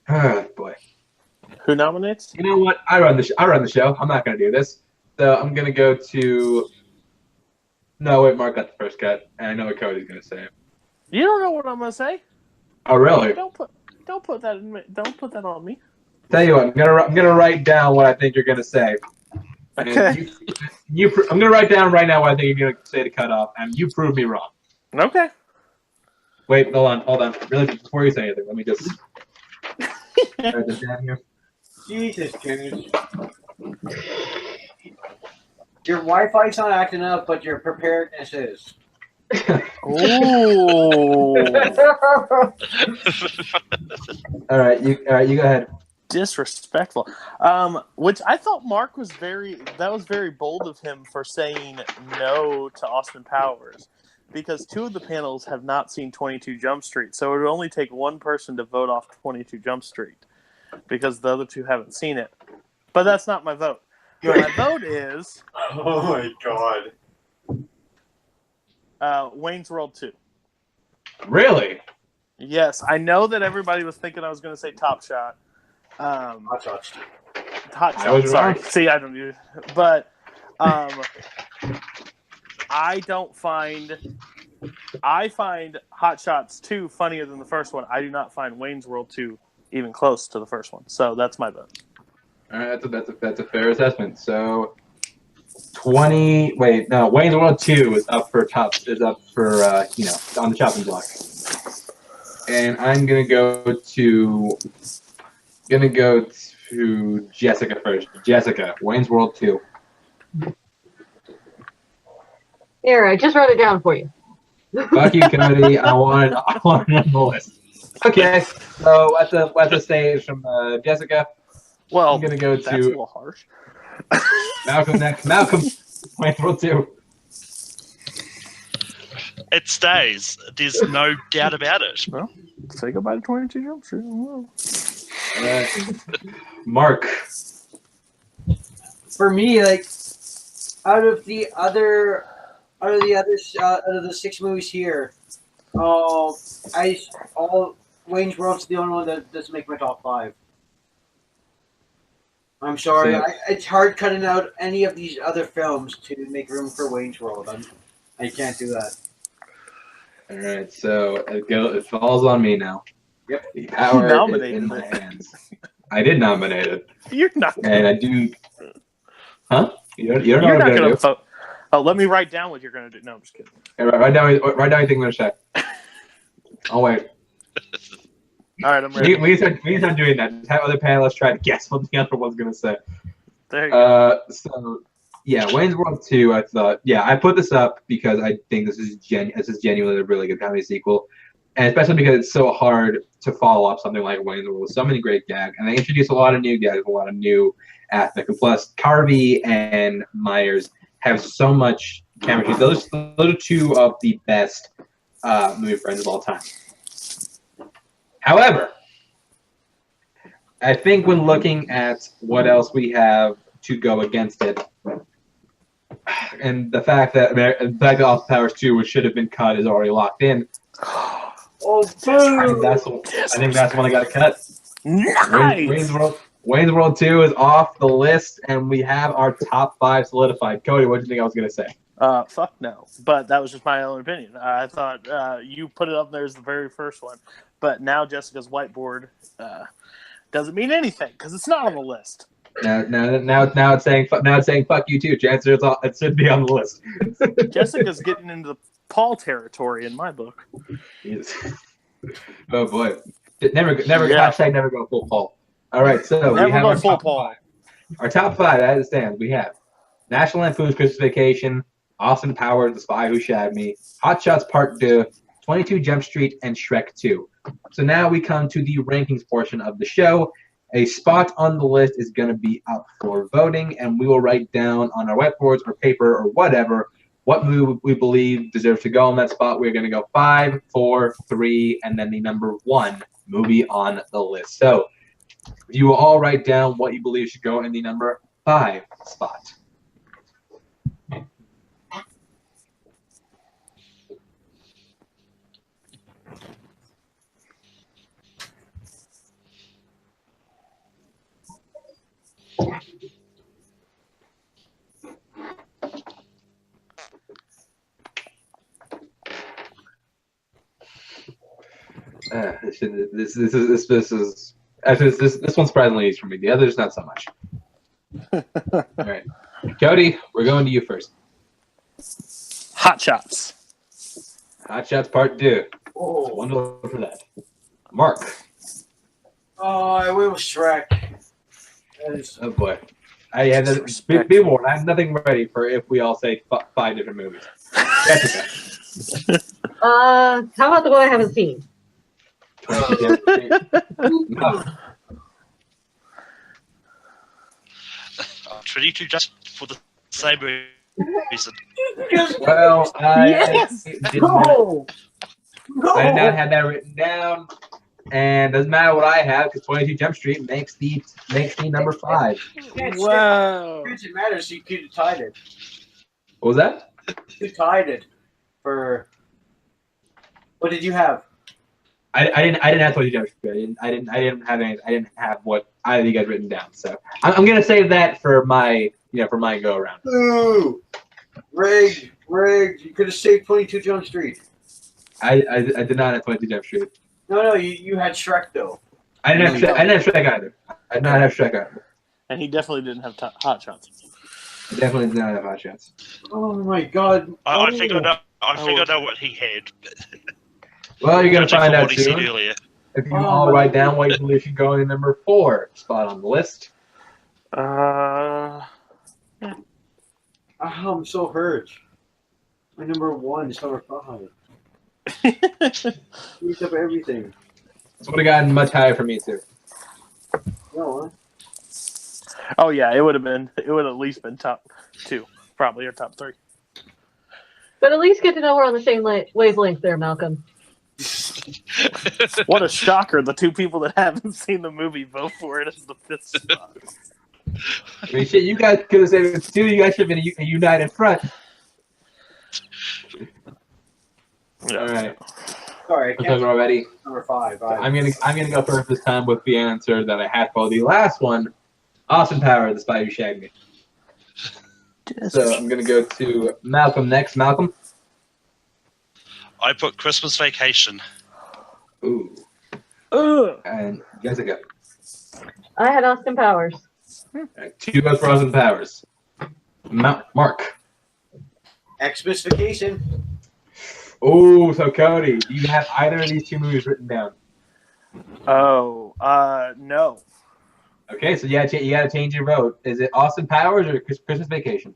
[SPEAKER 2] Oh, boy.
[SPEAKER 5] Who nominates?
[SPEAKER 2] You know what? I run the show. I'm not going to do this. So I'm going to go to... No, wait, Mark got the first cut, and I know what Cody's going to say.
[SPEAKER 5] You don't know what I'm going to say?
[SPEAKER 2] Oh, really?
[SPEAKER 5] Don't put that in me. Don't put that on me.
[SPEAKER 2] Tell you what, I'm gonna write down what I think you're gonna say.
[SPEAKER 5] Okay.
[SPEAKER 2] I'm gonna write down right now what I think you're gonna say to cut off, and you prove me wrong.
[SPEAKER 5] Okay.
[SPEAKER 2] Wait, hold on. Really, before you say anything, let me just write this down here.
[SPEAKER 6] Jesus, dude. Your Wi-Fi's not acting up, but your preparedness is.
[SPEAKER 5] Ooh.
[SPEAKER 2] All right, you go ahead.
[SPEAKER 5] Disrespectful. Which I thought Mark was very bold of him for saying no to Austin Powers, because 2 of the panels have not seen 22 Jump Street, so it would only take one person to vote off 22 Jump Street, because the other 2 haven't seen it. But that's not my vote. My vote is...
[SPEAKER 6] Oh my god.
[SPEAKER 5] Wayne's World 2.
[SPEAKER 2] Really?
[SPEAKER 5] Yes, I know that everybody was thinking I was going to say Top Shot.
[SPEAKER 6] Hot Shots.
[SPEAKER 5] Hot
[SPEAKER 2] I was
[SPEAKER 5] Shot, sorry.
[SPEAKER 2] wrong.
[SPEAKER 5] See, I don't do but I find Hot Shots 2 funnier than the first one. I do not find Wayne's World 2 even close to the first one. So that's my vote.
[SPEAKER 2] All right, that's a fair assessment. So 20. Wait, no. Wayne's World 2 is up for on the chopping block. And I'm gonna go to Jessica first. Jessica, Wayne's World 2.
[SPEAKER 4] Here, I just wrote it down for you.
[SPEAKER 2] Fuck you, Cody. I want it on the list. Okay, so at the stage from Jessica,
[SPEAKER 5] Well,
[SPEAKER 2] I'm gonna go
[SPEAKER 5] that's a
[SPEAKER 2] to
[SPEAKER 5] little harsh.
[SPEAKER 2] Malcolm next. Malcolm, Wayne's World 2.
[SPEAKER 3] It stays. There's no doubt about it.
[SPEAKER 5] Well, say goodbye to 22 Jump Street.
[SPEAKER 2] Mark.
[SPEAKER 6] For me, like out of the six movies here, Wayne's World's the only one that doesn't make my top 5. I'm sorry,
[SPEAKER 2] So-
[SPEAKER 6] it's hard cutting out any of these other films to make room for Wayne's World. I can't do that.
[SPEAKER 2] All right, so it falls on me now.
[SPEAKER 6] Yep.
[SPEAKER 2] The power is
[SPEAKER 5] Nominated
[SPEAKER 2] in my
[SPEAKER 5] it.
[SPEAKER 2] hands. I did nominate it,
[SPEAKER 5] You're not.
[SPEAKER 2] and I do. Huh? You don't know
[SPEAKER 5] You're
[SPEAKER 2] what
[SPEAKER 5] not
[SPEAKER 2] I'm
[SPEAKER 5] going
[SPEAKER 2] gonna
[SPEAKER 5] to vote. Oh, let me write down what you're going to do. No, I'm just kidding.
[SPEAKER 2] do. Hey, write down anything I'm gonna say. Oh wait.
[SPEAKER 5] All right, I'm ready.
[SPEAKER 2] We start doing that. Just have other panelists try to guess what the other one's gonna say.
[SPEAKER 5] There you go.
[SPEAKER 2] So yeah, Wayne's World 2. I thought, I put this up because I think this is genuinely a really good comedy sequel, and especially because it's so hard to follow up something like Wayne's World with so many great gags, and they introduce a lot of new gags, a lot of new aspects, and plus Carvey and Myers have so much chemistry. Those are two of the best movie friends of all time. However, I think when looking at what else we have to go against it, and the fact that Austin Powers 2, which should have been cut, is already locked in.
[SPEAKER 6] Oh,
[SPEAKER 2] I think
[SPEAKER 6] boo!
[SPEAKER 2] that's the one I got to cut.
[SPEAKER 5] Nice.
[SPEAKER 2] Wayne's World 2 is off the list, and we have our top 5 solidified. Cody, what do you think I was going to say?
[SPEAKER 5] Fuck no. But that was just my own opinion. I thought you put it up there as the very first one. But now Jessica's whiteboard doesn't mean anything because it's not on the list.
[SPEAKER 2] Now it's saying fuck you too. Chances are it should be on the list.
[SPEAKER 5] Jessica's getting into the Paul territory in my book.
[SPEAKER 2] Jesus. Oh boy. Never
[SPEAKER 5] Yeah.
[SPEAKER 2] hashtag never go full Paul. All right, so we
[SPEAKER 5] Never
[SPEAKER 2] have
[SPEAKER 5] go
[SPEAKER 2] our
[SPEAKER 5] full
[SPEAKER 2] top
[SPEAKER 5] Paul.
[SPEAKER 2] 5. Our top 5 as it stands. We have National Lampoon's Christmas Vacation, Austin Powers, The Spy Who Shagged Me, Hot Shots Part 2, 22 Jump Street, and Shrek 2. So now we come to the rankings portion of the show. A spot on the list is going to be up for voting, and we will write down on our whiteboards or paper or whatever what movie we believe deserves to go on that spot. We're going to go 5, 4, 3, and then the number 1 movie on the list. So you will all write down what you believe should go in the number 5 spot. This one's surprisingly easy for me. The others not so much. All right, Cody, we're going to you first.
[SPEAKER 5] Hot Shots.
[SPEAKER 2] Hot Shots Part 2.
[SPEAKER 6] Oh,
[SPEAKER 2] One to look for that. Mark.
[SPEAKER 6] I went with Shrek. That is-
[SPEAKER 2] Oh boy. I had be warned. I have nothing ready for if we all say 5 different movies. Jessica.
[SPEAKER 4] How about the one I haven't seen?
[SPEAKER 2] No.
[SPEAKER 3] Treaty to just for the same reason.
[SPEAKER 2] Well,
[SPEAKER 5] Yes!
[SPEAKER 6] No!
[SPEAKER 2] I did not have that written down, and doesn't matter what I have because 22 Jump Street makes the number 5.
[SPEAKER 5] Wow.
[SPEAKER 6] It matters. You could have tied it.
[SPEAKER 2] What was that?
[SPEAKER 6] You tied it for. What did you have?
[SPEAKER 2] I didn't have 22 Jump Street. I didn't have what either of you guys written down. So I'm gonna save that for my go around.
[SPEAKER 6] Ooh, rigged. You could have saved 22 Jump Street.
[SPEAKER 2] I did not have 22 Jump Street.
[SPEAKER 6] No, you had Shrek though.
[SPEAKER 2] I didn't have Shrek either. I did not have Shrek either.
[SPEAKER 5] And he definitely didn't have Hot Shots.
[SPEAKER 2] I definitely did not have Hot Shots.
[SPEAKER 6] Oh my God!
[SPEAKER 3] I think I know what he had.
[SPEAKER 2] Well, you're gonna find out
[SPEAKER 3] what he said
[SPEAKER 2] soon.
[SPEAKER 3] earlier.
[SPEAKER 2] If you all write down what you believe should go in number 4 spot on the list.
[SPEAKER 6] I'm so hurt. My number 1 is number 5. Used up everything.
[SPEAKER 2] This would have gotten much higher for me too.
[SPEAKER 6] You know what?
[SPEAKER 5] Oh yeah, it would at least been top 2, probably, or top 3.
[SPEAKER 4] But at least get to know we're on the same wavelength there, Malcolm.
[SPEAKER 5] What a shocker! The 2 people that haven't seen the movie vote for it as the 5th spot.
[SPEAKER 2] I mean, shit, you guys could have said it too. You guys should have been a united front.
[SPEAKER 5] Yeah.
[SPEAKER 2] All right.
[SPEAKER 6] Sorry, I
[SPEAKER 2] We're
[SPEAKER 6] can't.
[SPEAKER 2] talking already.
[SPEAKER 6] Number 5.
[SPEAKER 2] I'm gonna go first this time with the answer that I had for the last one. Austin Power, The Spy Who Shagged Me. So I'm gonna go to Malcolm next. Malcolm.
[SPEAKER 3] I put Christmas Vacation.
[SPEAKER 2] Ooh.
[SPEAKER 5] Ugh.
[SPEAKER 2] And Jessica.
[SPEAKER 4] I had Austin Powers.
[SPEAKER 2] All right, 2 votes for Austin Powers. Mark.
[SPEAKER 6] Xmas Vacation.
[SPEAKER 2] Oh, so Cody, do you have either of these 2 movies written down?
[SPEAKER 5] Oh, no.
[SPEAKER 2] Okay, so you gotta change your vote. Is it Austin Powers or Christmas Vacation?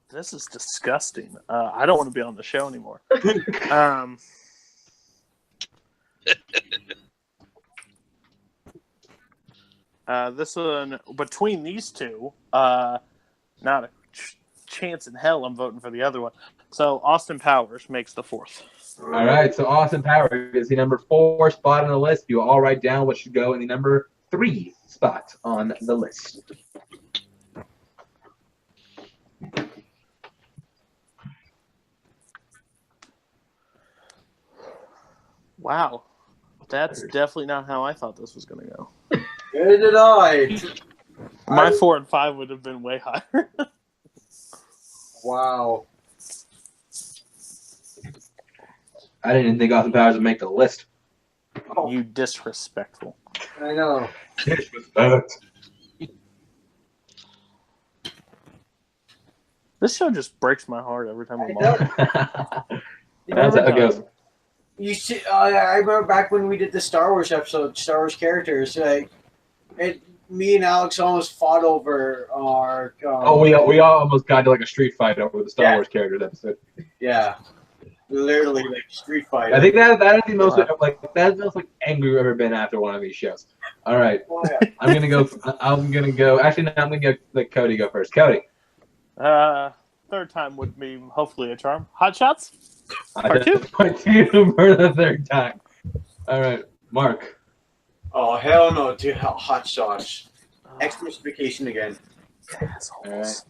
[SPEAKER 5] This is disgusting. I don't want to be on the show anymore. This one, between these 2, not a chance in hell I'm voting for the other one. So Austin Powers makes the 4th.
[SPEAKER 2] All right, so Austin Powers is the number 4 spot on the list. You all write down what should go in the number 3 spot on the list.
[SPEAKER 5] Wow. That's definitely not how I thought this was going to go.
[SPEAKER 6] Where did I?
[SPEAKER 5] My 4 and 5 would have been way higher.
[SPEAKER 6] Wow.
[SPEAKER 2] I didn't think Austin Powers would make the list.
[SPEAKER 6] Oh,
[SPEAKER 5] You disrespectful.
[SPEAKER 6] I know.
[SPEAKER 2] Disrespect.
[SPEAKER 5] This show just breaks my heart every time I'm
[SPEAKER 6] I
[SPEAKER 5] on.
[SPEAKER 2] That's how it goes.
[SPEAKER 6] You see, I remember back when we did the Star Wars episode, Star Wars characters. Me and Alex almost fought over our.
[SPEAKER 2] We all almost got to like a street fight over the Star Wars characters episode.
[SPEAKER 6] Yeah, literally like street fight.
[SPEAKER 2] I think that is the most that's the most angry we've ever been after one of these shows. All right,
[SPEAKER 6] Oh, yeah.
[SPEAKER 2] I'm gonna go. Actually, no, I'm gonna go let Cody go first. Cody.
[SPEAKER 5] 3rd time would be hopefully a charm. Hot Shots? Part 2?
[SPEAKER 2] Part 2 for the 3rd time. All right, Mark.
[SPEAKER 6] Oh hell no, dude! Hot Shots. Xmas Vacation again.
[SPEAKER 2] All right,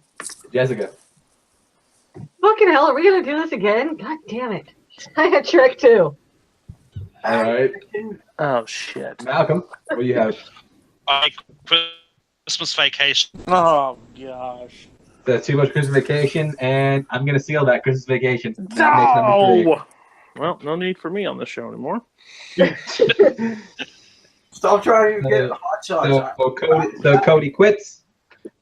[SPEAKER 2] Jessica.
[SPEAKER 4] Fucking hell, are we gonna do this again? God damn it. I had Shrek too.
[SPEAKER 2] All right,
[SPEAKER 5] Oh, shit.
[SPEAKER 2] Malcolm. What do you have?
[SPEAKER 3] I Christmas Vacation.
[SPEAKER 5] Oh, gosh.
[SPEAKER 2] That's too much Christmas Vacation, and I'm gonna seal that Christmas Vacation. That makes number 3.
[SPEAKER 5] No! Well, no need for me on the show anymore.
[SPEAKER 6] Stop trying to get Hot Shots.
[SPEAKER 2] So Cody quits,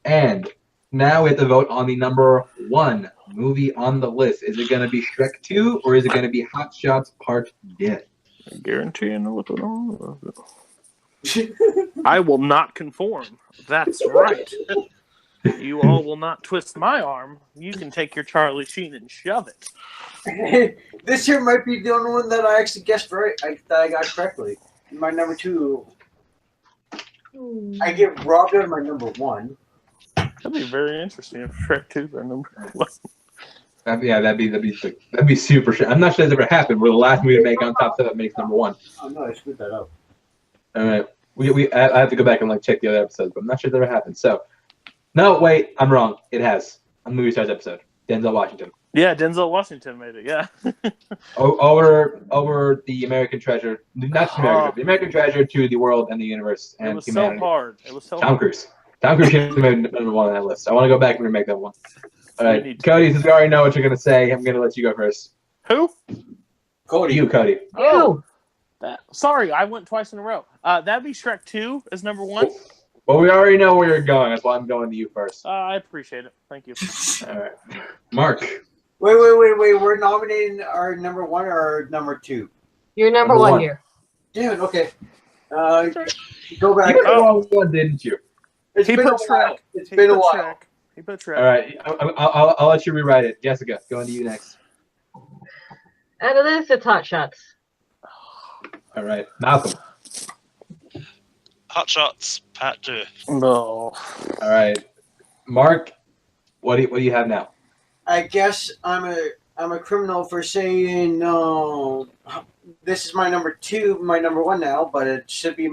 [SPEAKER 2] and now we have to vote on the number 1 movie on the list. Is it going to be Shrek 2 or is it going to be Hot Shots Part Death?
[SPEAKER 5] I guarantee you know what it is. I will not conform. That's right. You all will not twist my arm. You can take your Charlie Sheen and shove it.
[SPEAKER 6] This here might be the only one that I actually guessed right. That I got correctly. My number 2. I give Robin my number 1.
[SPEAKER 5] That'd be very interesting if Shrek 2 are number 1.
[SPEAKER 2] That'd be super. I'm not sure that's ever happened. We're the last movie to make on top 7 makes number 1.
[SPEAKER 6] Oh no, I screwed that up.
[SPEAKER 2] All right, I have to go back and check the other episodes, but I'm not sure that ever happened. So, no, wait, I'm wrong. It has a Movie Stars episode. Denzel Washington.
[SPEAKER 5] Yeah, Denzel Washington made it. Yeah.
[SPEAKER 2] Over the American treasure, not the American, the American treasure to the world and the universe and
[SPEAKER 5] It was
[SPEAKER 2] humanity.
[SPEAKER 5] so hard. It was so
[SPEAKER 2] Tom
[SPEAKER 5] hard.
[SPEAKER 2] Cruise. Tom Cruise should have been number one on that list. I want to go back and remake that one. All
[SPEAKER 5] We
[SPEAKER 2] right,
[SPEAKER 5] need to.
[SPEAKER 2] Cody, since we already know what you're going to say, I'm going to let you go first.
[SPEAKER 5] Who?
[SPEAKER 6] Cody.
[SPEAKER 2] You, Cody.
[SPEAKER 4] You.
[SPEAKER 5] Sorry, I went twice in a row. That'd be Shrek 2 as number 1.
[SPEAKER 2] Well, we already know where you're going. That's why I'm going to you first.
[SPEAKER 5] I appreciate it. Thank you.
[SPEAKER 2] All right. Mark.
[SPEAKER 6] Wait. We're nominating our number 1 or number 2?
[SPEAKER 4] You're number
[SPEAKER 2] Number
[SPEAKER 4] one
[SPEAKER 2] one.
[SPEAKER 4] here.
[SPEAKER 6] Damn it, okay. Go back.
[SPEAKER 2] You picked the wrong one, didn't you?
[SPEAKER 6] It's
[SPEAKER 5] He
[SPEAKER 6] been a
[SPEAKER 5] put
[SPEAKER 6] while.
[SPEAKER 5] Shrek.
[SPEAKER 6] It's been a while.
[SPEAKER 5] He put Shrek.
[SPEAKER 2] All right. I'll let you rewrite it. Jessica, going to you next.
[SPEAKER 4] Out of this, it's Hot Shots.
[SPEAKER 2] All right. Malcolm.
[SPEAKER 3] Hot Shots Part 2.
[SPEAKER 5] No.
[SPEAKER 2] All right. Mark, what do you have now?
[SPEAKER 6] I guess I'm a criminal for saying this is my number 2, my number 1 now, but it should be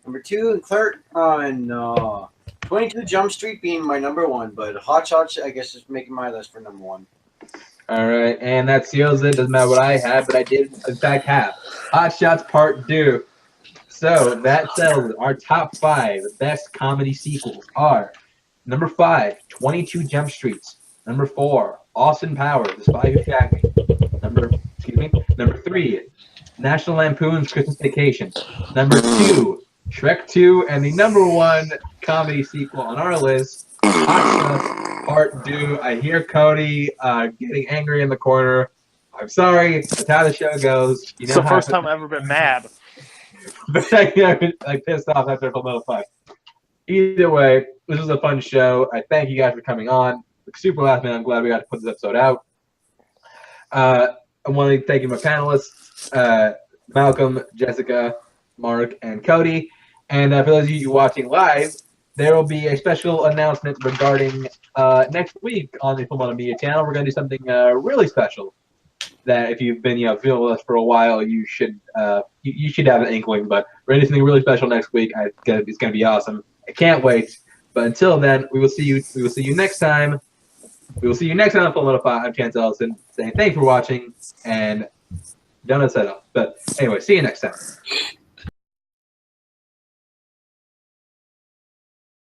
[SPEAKER 6] number 2 and Clerk on 22 Jump Street being my number 1, but Hot Shots I guess is making my list for number 1.
[SPEAKER 2] All right, and that seals it. Doesn't matter what I had, but I did in fact have Hot Shots Part 2. So that settles it. Our top 5 best comedy sequels are number 5, 22 Jump Streets. Number 4, Austin Powers, The Spy Who Shagged Me. Number 3, National Lampoon's Christmas Vacation. Number 2, Shrek 2, and the number 1 comedy sequel on our list, Hot Shots Part 2. I hear Cody getting angry in the corner. I'm sorry, that's how the show goes. You know
[SPEAKER 5] It's the
[SPEAKER 2] how
[SPEAKER 5] first time I've ever been mad.
[SPEAKER 2] the second I've been pissed off after Full Metal 5. Either way, this was a fun show. I thank you guys for coming on. Super last minute. I'm glad we got to put this episode out. I want to thank you, my panelists, Malcolm, Jessica, Mark, and Cody. And for those of you watching live, there will be a special announcement regarding next week on the Full Metal Media channel. We're going to do something really special that if you've been feeling with us for a while, you should you should have an inkling. But we're going to do something really special next week. It's going to be awesome. I can't wait. But until then, we will see you next time. We will see you next time on Full Metal 5. I'm Chance Ellison saying thanks for watching and don't set up. But anyway, see you next time.